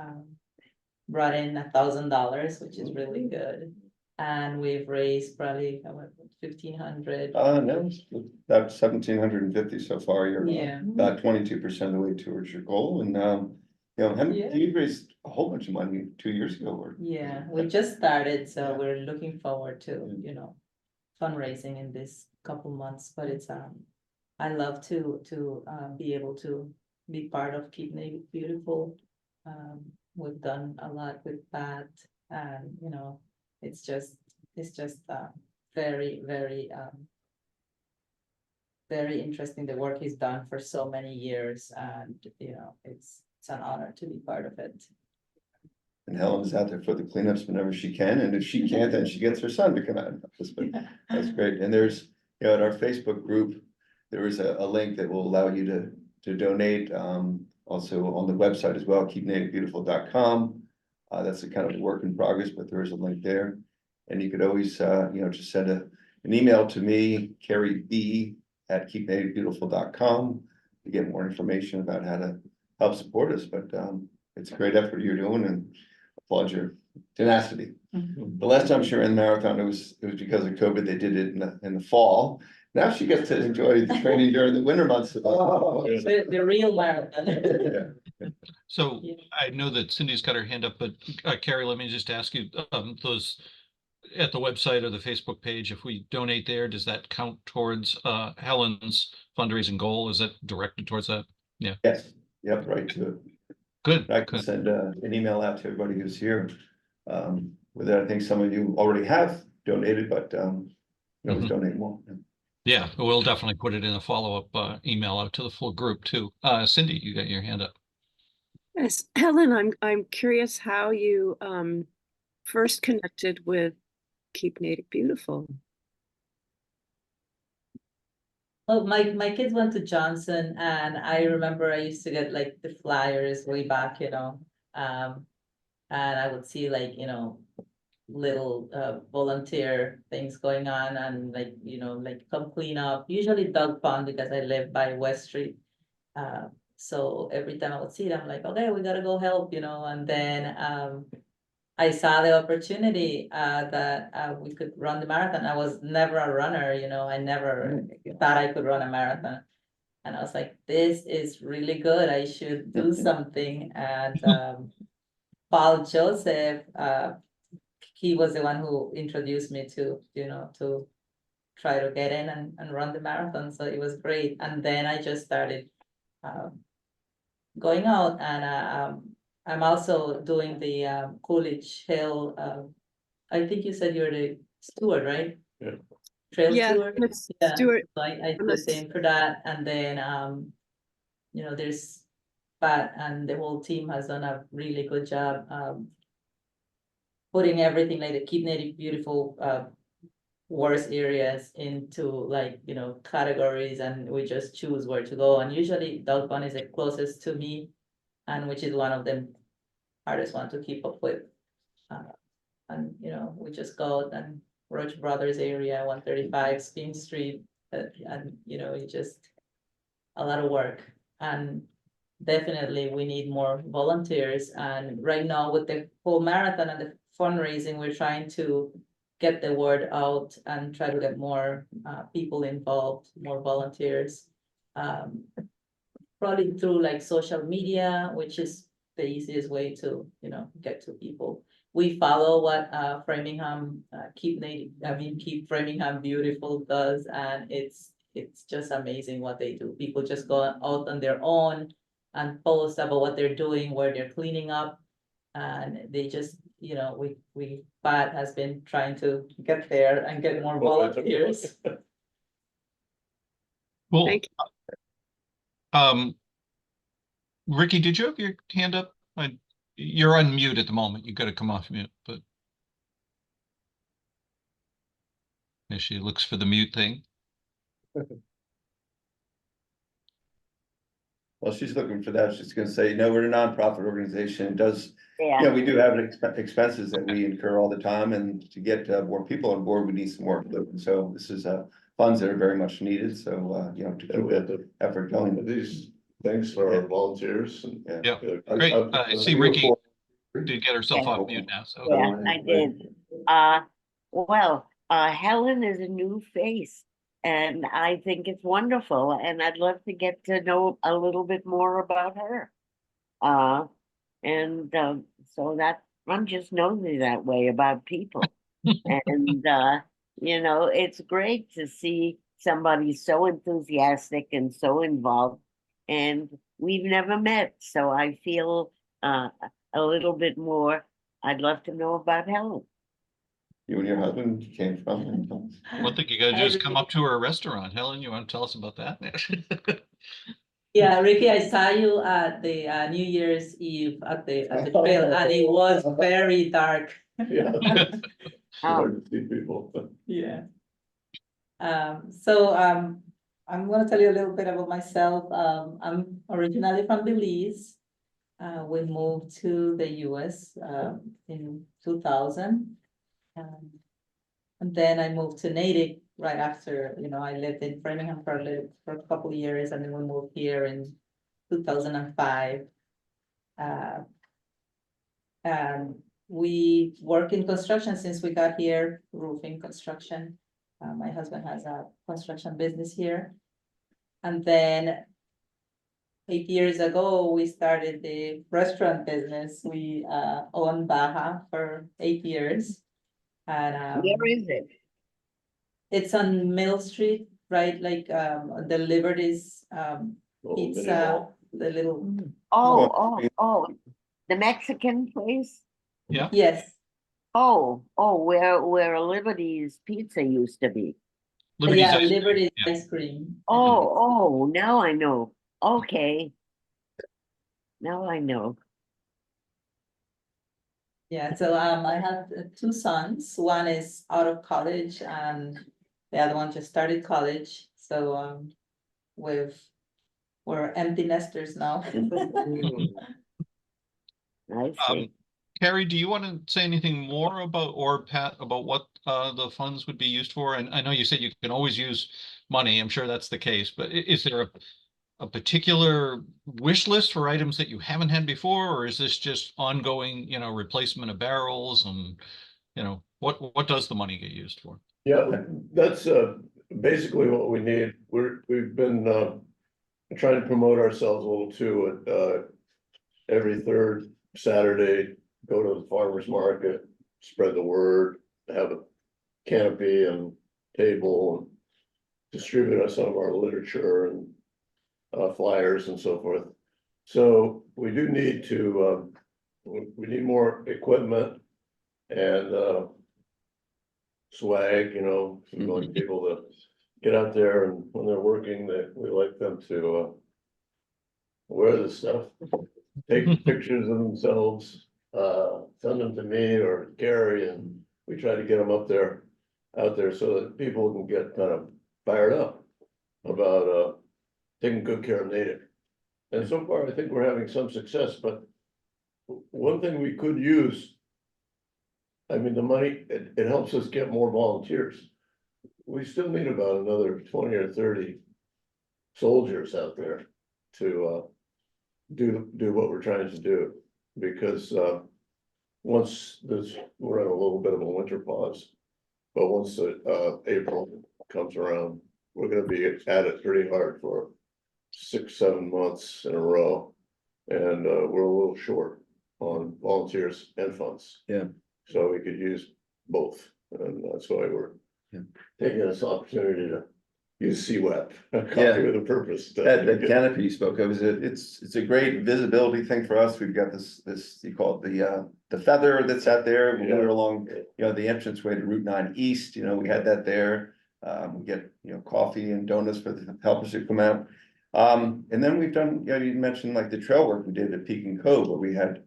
brought in $1,000, which is really good. And we've raised probably 1,500. No, about 1,750 so far. You're Yeah. about 22% of the way towards your goal. And you know, you raised a whole bunch of money 2 years ago. Or Yeah, we just started, so we're looking forward to, you know, fundraising in this couple months. But it's I love to be able to be part of Keep Natick Beautiful. We've done a lot with that, and you know, it's just very, very very interesting, the work he's done for so many years, and you know, it's an honor to be part of it. And Helen is out there for the cleanups whenever she can, and if she can't, then she gets her son to come out and help us. But that's great. And there's, you know, in our Facebook group, there is a link that will allow you to donate. Also on the website as well, keepnatickbeautiful.com. That's a kind of a work in progress, but there is a link there. And you could always, you know, just send an email to me, Carrie B at keepnatickbeautiful.com, to get more information about how to help support us. But it's a great effort you're doing, and applaud your tenacity. The last time she ran the marathon, it was because of COVID. They did it in the fall. Now she gets to enjoy the training during the winter months. The real marathon. So I know that Cindy's got her hand up, but Carrie, let me just ask you, those at the website or the Facebook page, if we donate there, does that count towards Helen's fundraising goal? Is that directed towards that? Yeah. Yes. Yep. Right to it. Good. I can send an email out to everybody who's here. With that, I think some of you already have donated, but you always donate more. Yeah, we'll definitely put it in a follow-up email out to the full group too. Cindy, you got your hand up. Yes, Helen, I'm curious how you first connected with Keep Natick Beautiful. Well, my kids went to Johnson, and I remember I used to get like the flyers way back, you know, and I would see like, you know, little volunteer things going on, and like, you know, like come clean up, usually dog pond because I live by West Street. So every time I would see it, I'm like, okay, we gotta go help, you know, and then I saw the opportunity that we could run the marathon. I was never a runner, you know, I never thought I could run a marathon. And I was like, this is really good. I should do something. And Paul Joseph, he was the one who introduced me to, you know, to try to get in and run the marathon. So it was great. And then I just started going out, and I'm also doing the Coolidge Hill. I think you said you're the steward, right? Yeah. Trail Yeah, steward. it's Yeah, Stuart. so I do I'm the a same for that. And then you know, there's Pat and the whole team has done a really good job putting everything like the Keep Natick Beautiful worst areas into, like, you know, categories, and we just choose where to go. And usually Dog Pond is the closest to me, and which is one of the hardest one to keep up with. And you know, we just go and Roach Brothers area, 135 Spring Street, and you know, it's just a lot of work. And definitely we need more volunteers. And right now with the whole marathon and the fundraising, we're trying to get the word out and try to get more people involved, more volunteers. Probably through like social media, which is the easiest way to, you know, get to people. We follow what Framingham Keep Framingham Beautiful does, and it's just amazing what they do. People just go out on their own and post about what they're doing, where they're cleaning up, and they just, you know, Pat has been trying to get there and get more volunteers. Cool. Thank you. Ricky, did you have your hand up? You're on mute at the moment. You got to come off mute, but as she looks for the mute thing. Well, she's looking for that. She's gonna say, no, we're a nonprofit organization. It does, Yeah. yeah, we do have expenses that we incur all the time, and to get more people on board, we need some more. So this is funds that are very much needed. So you know, to And keep we have the to, effort going. these things for our volunteers and. Yeah, great. I see Ricky did get herself off mute now. So Yeah, I did. Well, Helen is a new face, and I think it's wonderful, and I'd love to get to know a little bit more about her. And so that I'm just nosy that way about people. And you know, it's great to see somebody so enthusiastic and so involved, and we've never met, so I feel a little bit more. I'd love to know about Helen. You and your husband came from. one thing you got to do is come up to her restaurant. Helen, you want to tell us about that? Yeah, Ricky, I saw you at the New Year's Eve at the trail, and it was very dark. Yeah. Oh. Hard to see people. Yeah. So I'm gonna tell you a little bit about myself. I'm originally from Belize. We moved to the US in 2000. And then I moved to Natick right after, you know, I lived in Framingham for a couple of years, and then we moved here in 2005. And we work in construction since we got here, roofing construction. My husband has a construction business here. And then 8 years ago, we started the restaurant business. We owned Baja for 8 years. And Where is it? it's on Mill Street, right? Like the Liberty's pizza, the little. Oh, the Mexican place? Yeah. Yes. Oh, where Liberty's Pizza used to be. Liberty's Yeah, ice cream. Liberty's Yeah. ice cream. Oh, now I know. Okay. Now I know. Yeah, so I have 2 sons. One is out of college, and the other one just started college. So we're empty nesters now. I see. Carrie, do you want to say anything more about, or Pat, about what the funds would be used for? And I know you said you can always use money. I'm sure that's the case, but is there a particular wish list for items that you haven't had before, or is this just ongoing, replacement of barrels and, what does the money get used for? Yeah, that's basically what we need. We've been trying to promote ourselves a little too. Every third Saturday, go to the farmer's market, spread the word, have a canopy and table, and distribute some of our literature and flyers and so forth. So we do need to, we need more equipment and swag, we want people to get out there, and when they're working, we like them to wear this stuff, take pictures of themselves, send them to me or Gary, and we try to get them out there so that people can get kind of fired up about taking good care of Natick. And so far, I think we're having some success, but one thing we could use, I mean, the money, it helps us get more volunteers. We still need about another 20 or 30 soldiers out there to do what we're trying to do, because once we're in a little bit of a winter pause, but once April comes around, we're gonna be at it pretty hard for 6-7 months in a row, and we're a little short on volunteers and funds. Yeah. So we could use both, and that's why we're taking this opportunity to use CWAP, a copy with a purpose. That canopy you spoke of it's a great visibility thing for us. We've got this you call it the feather that's out there. We go along, the entranceway to Route 9 East. We had that there. We get coffee and donuts for the helpers who come out. And then we've done, you mentioned like the trail work we did at Peak and Cove, where we had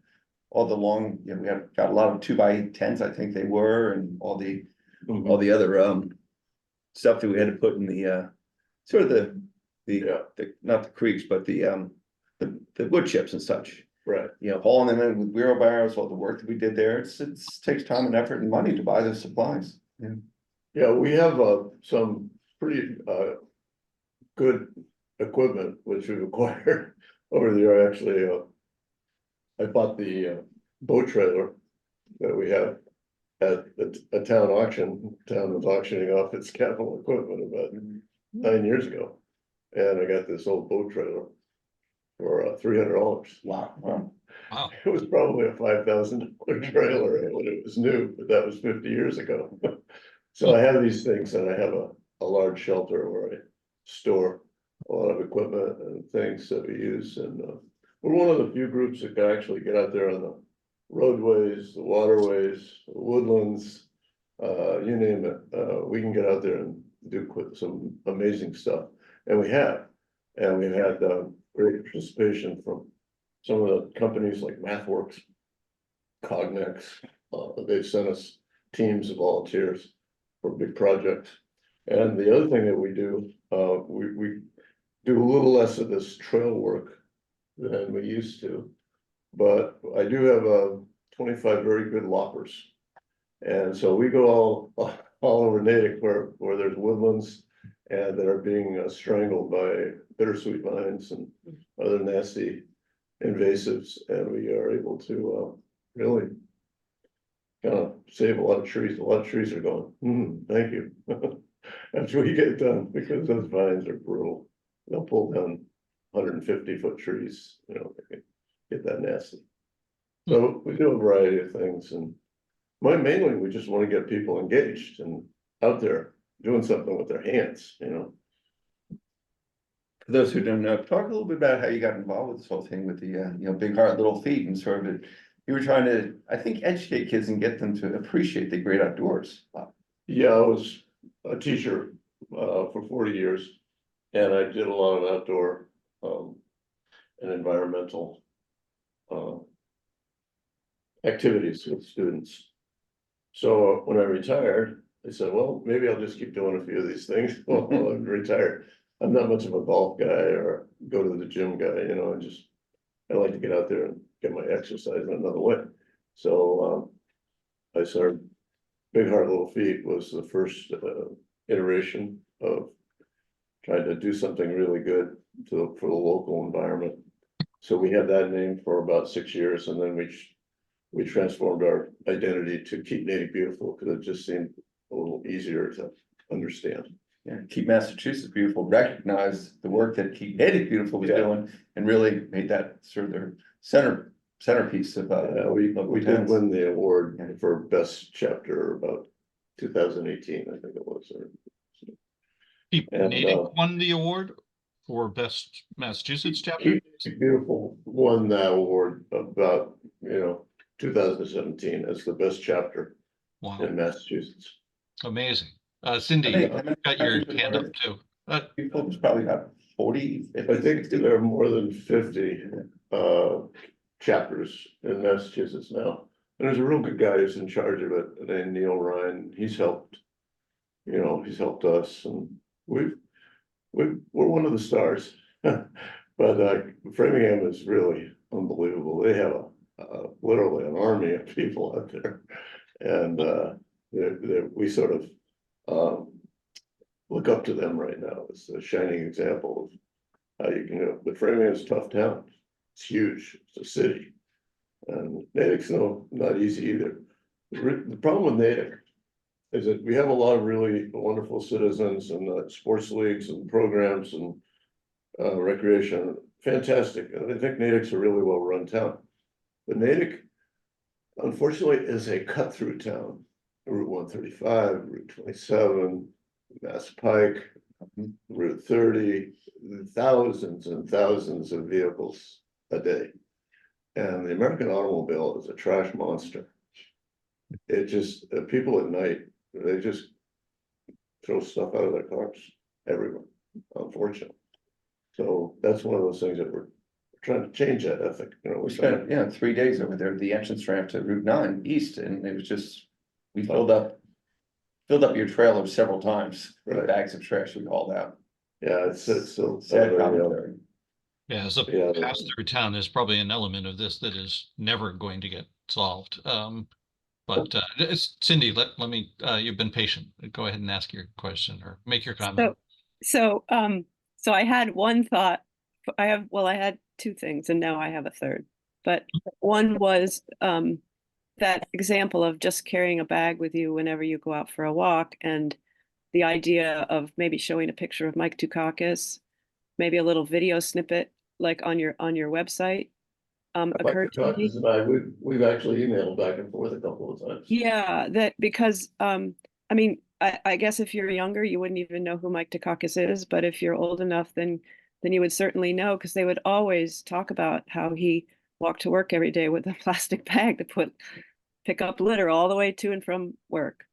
all the long, we have got a lot of 2x8 tents, I think they were, and all the other stuff that we had to put in the sort of the not the creeks, but the wood chips and such. Right. Hauling them in with wheelbarrows, all the work that we did there. It takes time and effort and money to buy those supplies. Yeah, we have some pretty good equipment which we've acquired over the year. Actually, I bought the boat trailer that we have at a town auction. Town was auctioning off its capital equipment about 9 years ago, and I got this old boat trailer for $300. Wow. It was probably a $5,000 trailer when it was new, but that was 50 years ago. So I have these things, and I have a large shelter where I store a lot of equipment and things that we use, and we're one of the few groups that can actually get out there on the roadways, the waterways, the woodlands, you name it. We can get out there and do some amazing stuff, and we have. And we've had great participation from some of the companies like MathWorks, Cognex. They've sent us teams of volunteers for big projects. And the other thing that we do, we do a little less of this trail work than we used to. But I do have 25 very good loppers. And so we go all over Natick where there's woodlands and that are being strangled by bittersweet vines and other nasty invasives. And we are able to really kind of save a lot of trees. A lot of trees are gone. Thank you. After we get done, because those vines are brutal. They'll pull down 150-foot trees, they can get that nasty. So we do a variety of things, and mainly we just want to get people engaged and out there doing something with their hands, For those who don't know, talk a little bit about how you got involved with this whole thing with the big heart, little feet, and sort of you were trying to, I think, educate kids and get them to appreciate the great outdoors. Yeah, I was a teacher for 40 years, and I did a lot of outdoor and environmental activities with students. So when I retired, I said, well, maybe I'll just keep doing a few of these things while I'm retired. I'm not much of a golf guy or go to the gym guy, I like to get out there and get my exercise in another way. So, I started, Big Heart Little Feet was the first, iteration of trying to do something really good for the local environment. So we had that name for about 6 years, and then we transformed our identity to Keep Natick Beautiful, because it just seemed a little easier to understand. Yeah, Keep Massachusetts Beautiful recognized the work that Keep Natick Beautiful was doing and really made that sort of their centerpiece of We did win the award for best chapter about 2018, I think it was. Keep And, Natick won the award for best Massachusetts chapter. Keep Beautiful won that award about, 2017 as the best chapter in Massachusetts. Amazing. Cindy, you got your hand up too. People was probably about 40. I think there are more than 50 chapters in Massachusetts now. And there's a real good guy who's in charge of it, named Neil Ryan. He's helped us, and we're one of the stars. But Framingham is really unbelievable. They have literally an army of people out there, and we sort of look up to them right now as a shining example of how you can. But Framingham's a tough town. It's huge. It's a city, and Natick's not easy either. The problem with Natick is that we have a lot of really wonderful citizens and sports leagues and programs and recreation. Fantastic. And I think Natick's a really well-run town. But Natick, unfortunately, is a cut-through town. Route 135, Route 27, Mass Pike, Route 30, thousands and thousands of vehicles a day. And the American automobile is a trash monster. It just, people at night, they just throw stuff out of their cars everywhere, unfortunately. So that's one of those things that we're trying to change that ethic. We spent 3 days over there, the entrance ramp to Route 9 East, and it was just, we filled up your trailer several times with bags of trash we hauled out. Yeah, it's so sad commentary. Yeah, as a pass-through town, there's probably an element of this that is never going to get solved. But Cindy, let me, you've been patient. Go ahead and ask your question or make your comment. So I had one thought. I had two things, and now I have a third. But one was that example of just carrying a bag with you whenever you go out for a walk, and the idea of maybe showing a picture of Mike Dukakis, maybe a little video snippet like on your website. Occurred to me. We've actually emailed back and forth a couple of times. Yeah, that because I mean, I guess if you're younger, you wouldn't even know who Mike Dukakis is, but if you're old enough, then you would certainly know, because they would always talk about how he walked to work every day with a plastic bag to pick up litter all the way to and from work.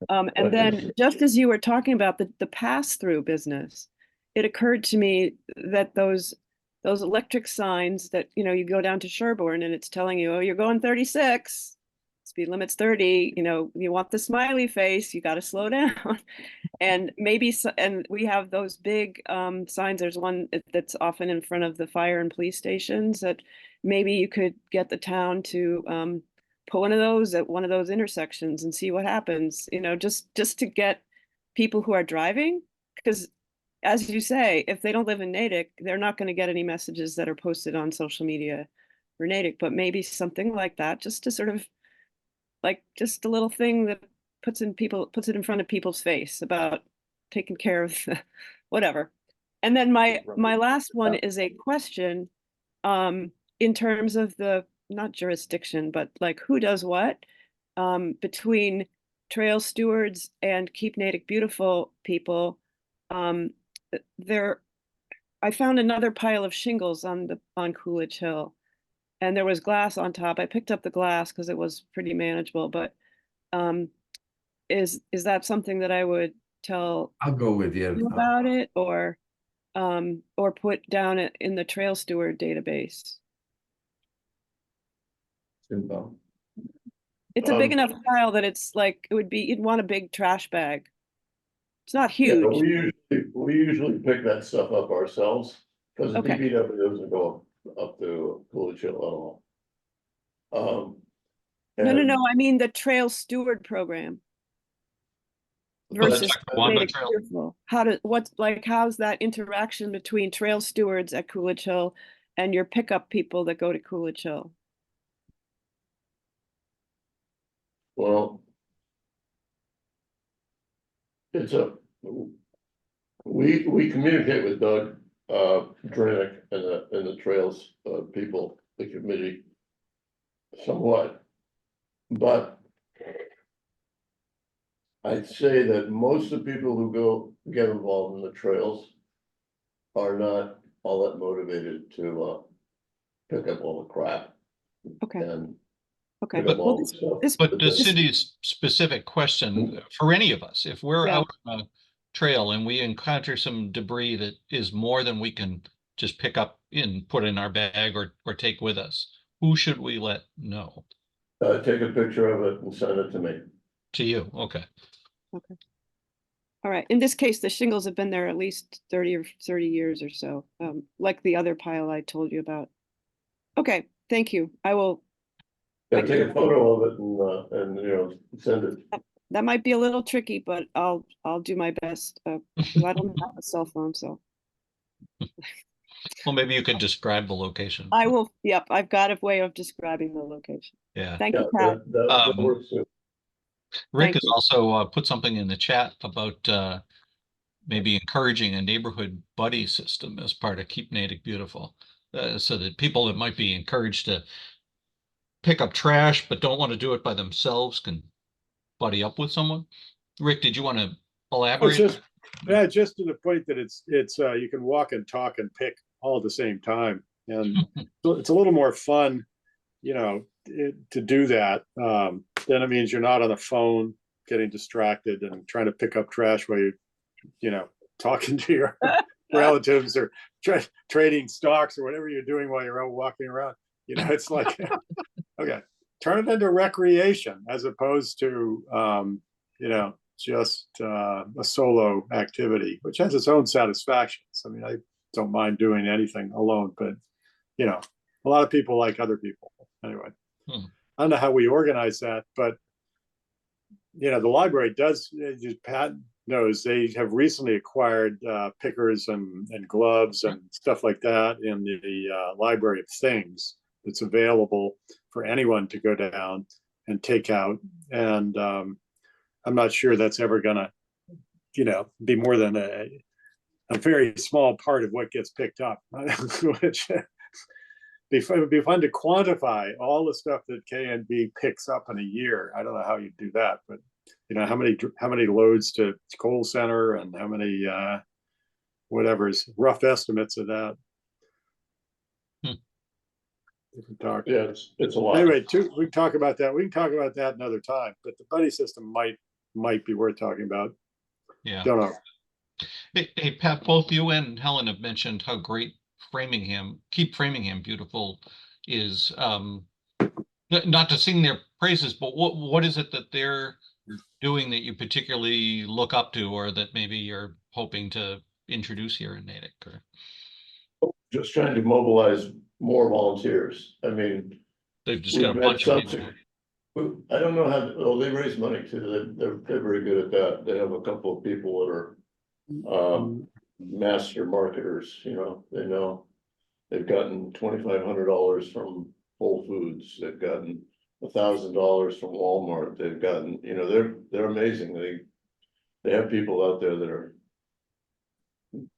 And then just as you were talking about the pass-through business, it occurred to me that those electric signs that, you go down to Sherborne and it's telling you, oh, you're going 36, speed limit's 30, you want the smiley face, you got to slow down. And and we have those big signs. There's one that's often in front of the fire and police stations that maybe you could get the town to put one of those at one of those intersections and see what happens, just to get people who are driving, because as you say, if they don't live in Natick, they're not going to get any messages that are posted on social media for Natick, but maybe something like that, just to sort of just a little thing that puts it in front of people's face about taking care of whatever. And then my last one is a question in terms of the, not jurisdiction, but like who does what between trail stewards and Keep Natick Beautiful people. I found another pile of shingles on Coolidge Hill, and there was glass on top. I picked up the glass because it was pretty manageable, but is that something that I would tell? I'll go with you About it, or put down it in the trail steward database. It's a big enough pile that it's like, you'd want a big trash bag. It's not huge. Yeah, we usually pick that stuff up ourselves, because the DPW doesn't go up to Coolidge Hill at all. No, And I mean the Trail Steward program Oh, that's versus like the Keep Wamba Natick Trail. Beautiful. How's that interaction between trail stewards at Coolidge Hill and your pickup people that go to Coolidge Hill? well, it's we communicate with Doug, Dranick and the trails, people, the committee somewhat. But I'd say that most of the people who get involved in the trails are not all that motivated to, pick up all the crap Okay, and okay. pick up Well, all the stuff. But to that- Cindy's specific question, for any of us, if we're Yeah. out on a trail and we encounter some debris that is more than we can just pick up and put in our bag or take with us, who should we let know? Take a picture of it and send it to me. To you, okay. Okay. All right. In this case, the shingles have been there at least 30 years or so, like the other pile I told you about. Okay, thank you. I will. Yeah, I take a can- photo of it and you know, send it. That might be a little tricky, but I'll do my best. 'Cause I don't have a cell phone, so Well, maybe you could describe the location. I will. Yep, I've got a way of describing the location. Yeah. Thank you, Pat. That works too. Rick Thank has you. also put something in the chat about maybe encouraging a neighborhood buddy system as part of Keep Natick Beautiful, so that people that might be encouraged to pick up trash but don't want to do it by themselves can buddy up with someone. Rick, did you want to Oh, elaborate? just to the point that it's you can walk and talk and pick all at the same time, and so it's a little more fun, you know, to do that. Then it means you're not on the phone getting distracted and trying to pick up trash while you know, talking to your relatives or trading stocks or whatever you're doing while you're out walking around. You know, it's like, okay, turn it into recreation as opposed to, you know, just a solo activity, which has its own satisfactions. I mean, I don't mind doing anything alone, but, you know, a lot of people like other people. Anyway, I don't know how we organize that, but, you know, the library does, Pat knows, they have recently acquired pickers and gloves and stuff like that in the Library of Things. It's available for anyone to go down and take out. And I'm not sure that's ever gonna, you know, be more than a very small part of what gets picked up, which it would be fun to quantify all the stuff that KNB picks up in a year. I don't know how you do that, but you know, how many loads to Coal Center and how many whatever's rough estimates of that. Yeah, it's a lot. Anyway, we can talk about that. We can talk about that another time. But the buddy system might be worth talking about. Yeah. Don't know. Hey, Pat, both you and Helen have mentioned how great Keep Framingham Beautiful is. Not to sing their praises, but what is it that they're doing that you particularly look up to, or that maybe you're hoping to introduce here in Natick? Or Just trying to mobilize more volunteers. I mean, they've just got a bunch of people. I don't know how, they raise money too. They're very good at that. They have a couple of people that are master marketers, you know, they know. They've gotten $2,500 from Whole Foods. They've gotten $1,000 from Walmart. They've gotten, you know, they're amazing. They have people out there that are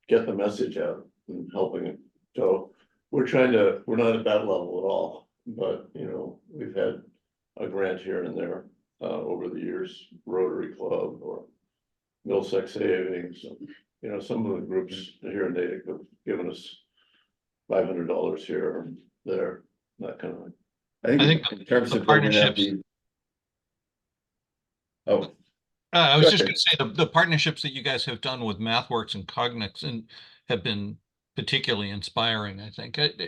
get the message out and helping it. So we're not at that level at all, but you know, we've had a grant here and there over the years, Rotary Club or Millsex Savings. You know, some of the groups here in Natick have given us $500 here or there, that kind of thing. I think in terms the of building out partnerships. I was just going to say the partnerships that you guys have done with MathWorks and Cognix and have been particularly inspiring. I think that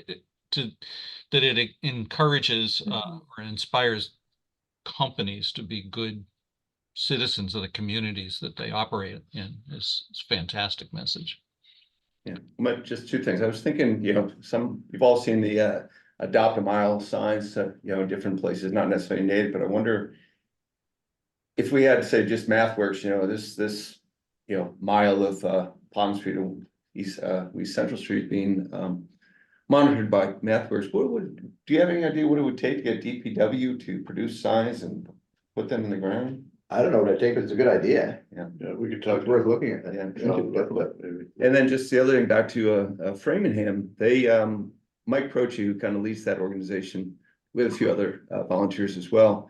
it encourages or inspires companies to be good citizens of the communities that they operate in. It's a fantastic message. Yeah, just two things. I was thinking, you know, you've all seen the adopt a mile signs, different places, not necessarily native, but I wonder if we had, say, just MathWorks, this mile of Palm Street and East Central Street being monitored by MathWorks, do you have any idea what it would take to get DPW to produce signs and put them in the ground? I don't know what I take, but it's a good idea. Yeah. Yeah, we could talk. It's worth looking at. Yeah. Maybe. And then just the other thing, back to Framingham, they Mike Croce, who kind of leads that organization with a few other volunteers as well.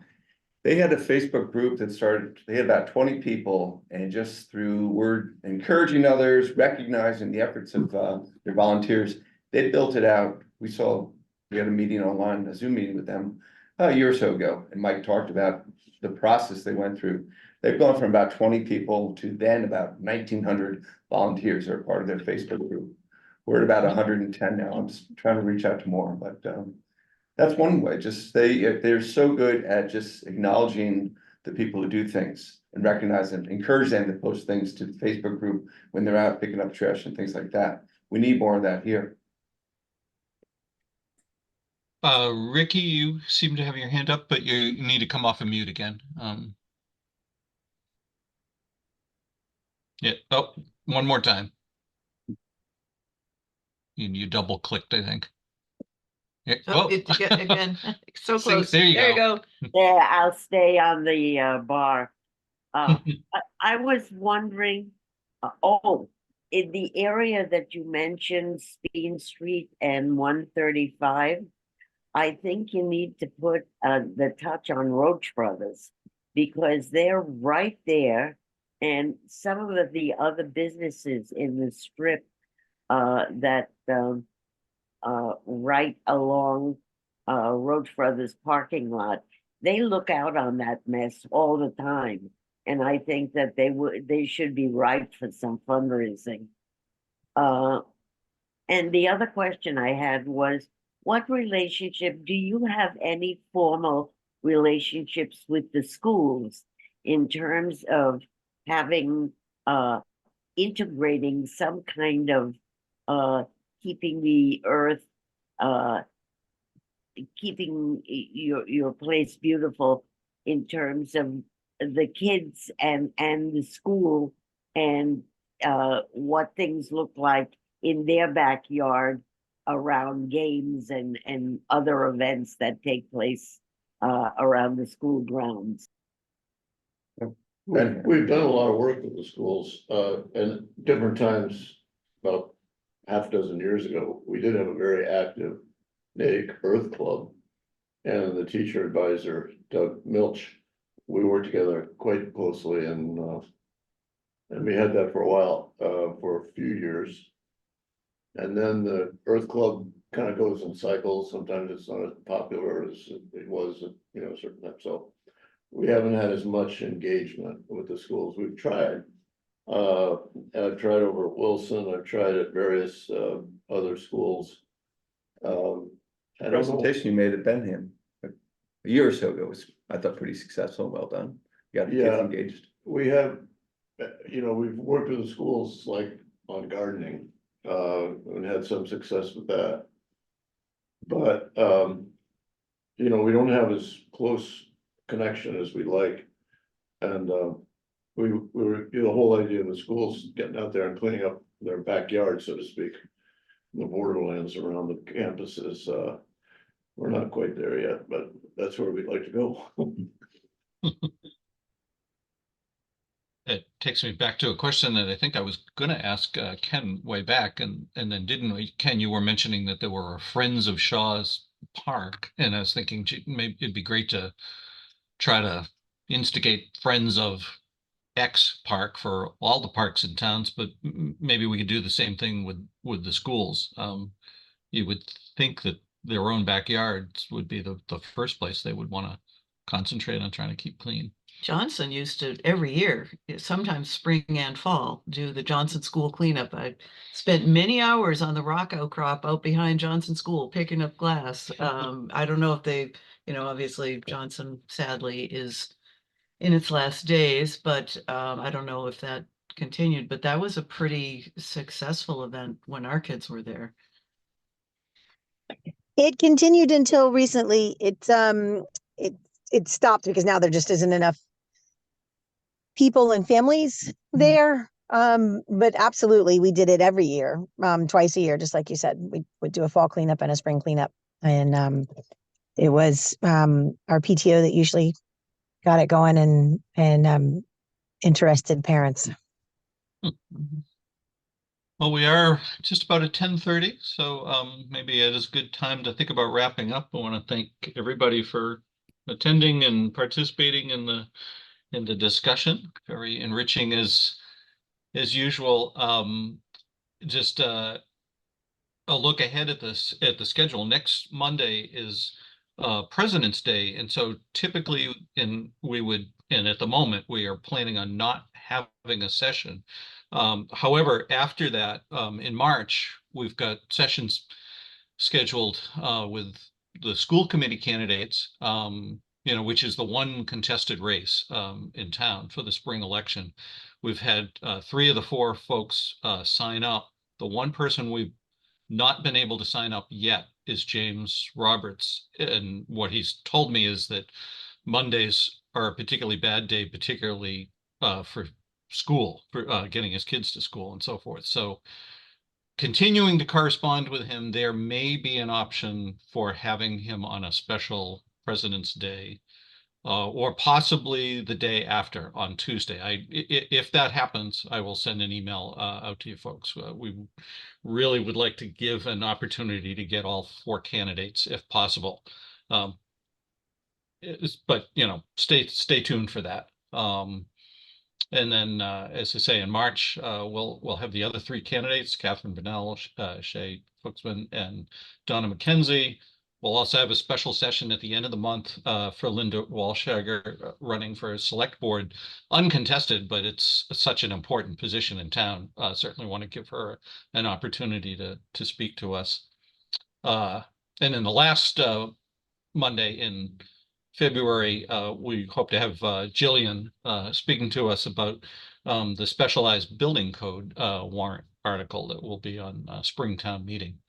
They had a Facebook group that started, they had about 20 people, and just through word encouraging others, recognizing the efforts of their volunteers, they built it out. We had a meeting online, a Zoom meeting with them a year or so ago, and Mike talked about the process they went through. They've gone from about 20 people to then about 1,900 volunteers are part of their Facebook group. We're at about 110 now. I'm just trying to reach out to more, but that's one way. Just they're so good at just acknowledging the people who do things and recognize them, encourage them to post things to the Facebook group when they're out picking up trash and things like that. We need more of that here. Ricky, you seem to have your hand up, but you need to come off of mute again. Yeah. Oh, one more time. You double clicked, I think. Yeah. Oh, again, so See, close. there you go. Yeah, I'll stay on the bar. I was wondering, in the area that you mentioned, Speen Street and 135, I think you need to put the touch on Roach Brothers, because they're right there, and some of the other businesses in the strip that right along Roach Brothers parking lot, they look out on that mess all the time. And I think that they should be right for some fundraising. And the other question I had was, what relationship, do you have any formal relationships with the schools in terms of having integrating some kind of keeping the earth, keeping your place beautiful in terms of the kids and the school, and what things look like in their backyard around games and other events that take place around the school grounds. We've done a lot of work with the schools, and different times, about half a dozen years ago, we did have a very active Natick Earth Club. And the teacher advisor, Doug Milch, we worked together quite closely, and we had that for a while, for a few years. And then the Earth Club kind of goes in cycles. Sometimes it's not as popular as it was, certain times. So we haven't had as much engagement with the schools. We've tried. And I've tried over at Wilson. I've tried at various other schools. The presentation you made at Benham a year or so ago was, I thought, pretty successful. Well done. You got the kids engaged. We have, we've worked with the schools like on gardening, and had some success with that. But, we don't have as close connection as we'd like. And we were, the whole idea of the schools getting out there and cleaning up their backyard, so to speak, the borderlands around the campuses. We're not quite there yet, but that's where we'd like to go. It takes me back to a question that I think I was going to ask Ken way back, and then didn't. Ken, you were mentioning that there were Friends of Shaw's Park, and I was thinking, gee, maybe it'd be great to try to instigate Friends of X Park for all the parks in towns, but maybe we could do the same thing with the schools. You would think that their own backyards would be the first place they would want to concentrate on trying to keep clean. Johnson used to every year, sometimes spring and fall, do the Johnson School cleanup. I spent many hours on the rock outcrop out behind Johnson School picking up glass. I don't know if they, obviously Johnson sadly is in its last days, but I don't know if that continued. But that was a pretty successful event when our kids were there. It continued until recently. It stopped because now there just isn't enough people and families there. But absolutely, we did it every year, twice a year, just like you said. We would do a fall cleanup and a spring cleanup. And it was our PTO that usually got it going, and interested parents. Well, we are just about at 10:30, so maybe it is a good time to think about wrapping up. I want to thank everybody for attending and participating in the discussion. Very enriching as usual. Just a look ahead at the schedule. Next Monday is President's Day, and so typically and at the moment we are planning on not having a session. However, after that, in March, we've got sessions scheduled with the school committee candidates, which is the one contested race in town for the spring election. We've had 3 of the 4 folks sign up. The one person we've not been able to sign up yet is James Roberts. And what he's told me is that Mondays are a particularly bad day, particularly for school, for getting his kids to school and so forth. So continuing to correspond with him, there may be an option for having him on a special President's Day, or possibly the day after on Tuesday. If that happens, I will send an email out to you folks. We really would like to give an opportunity to get all 4 candidates if possible. But stay tuned for that. And then, as I say, in March, we'll have the other 3 candidates: Catherine Bennell, Shay Fuchsman, and Donna McKenzie. We'll also have a special session at the end of the month for Linda Walshager running for a select board, uncontested, but it's such an important position in town. Certainly want to give her an opportunity to speak to us. And then the last Monday in February, we hope to have Jillian speaking to us about the specialized building code warrant article that will be on Springtown meeting.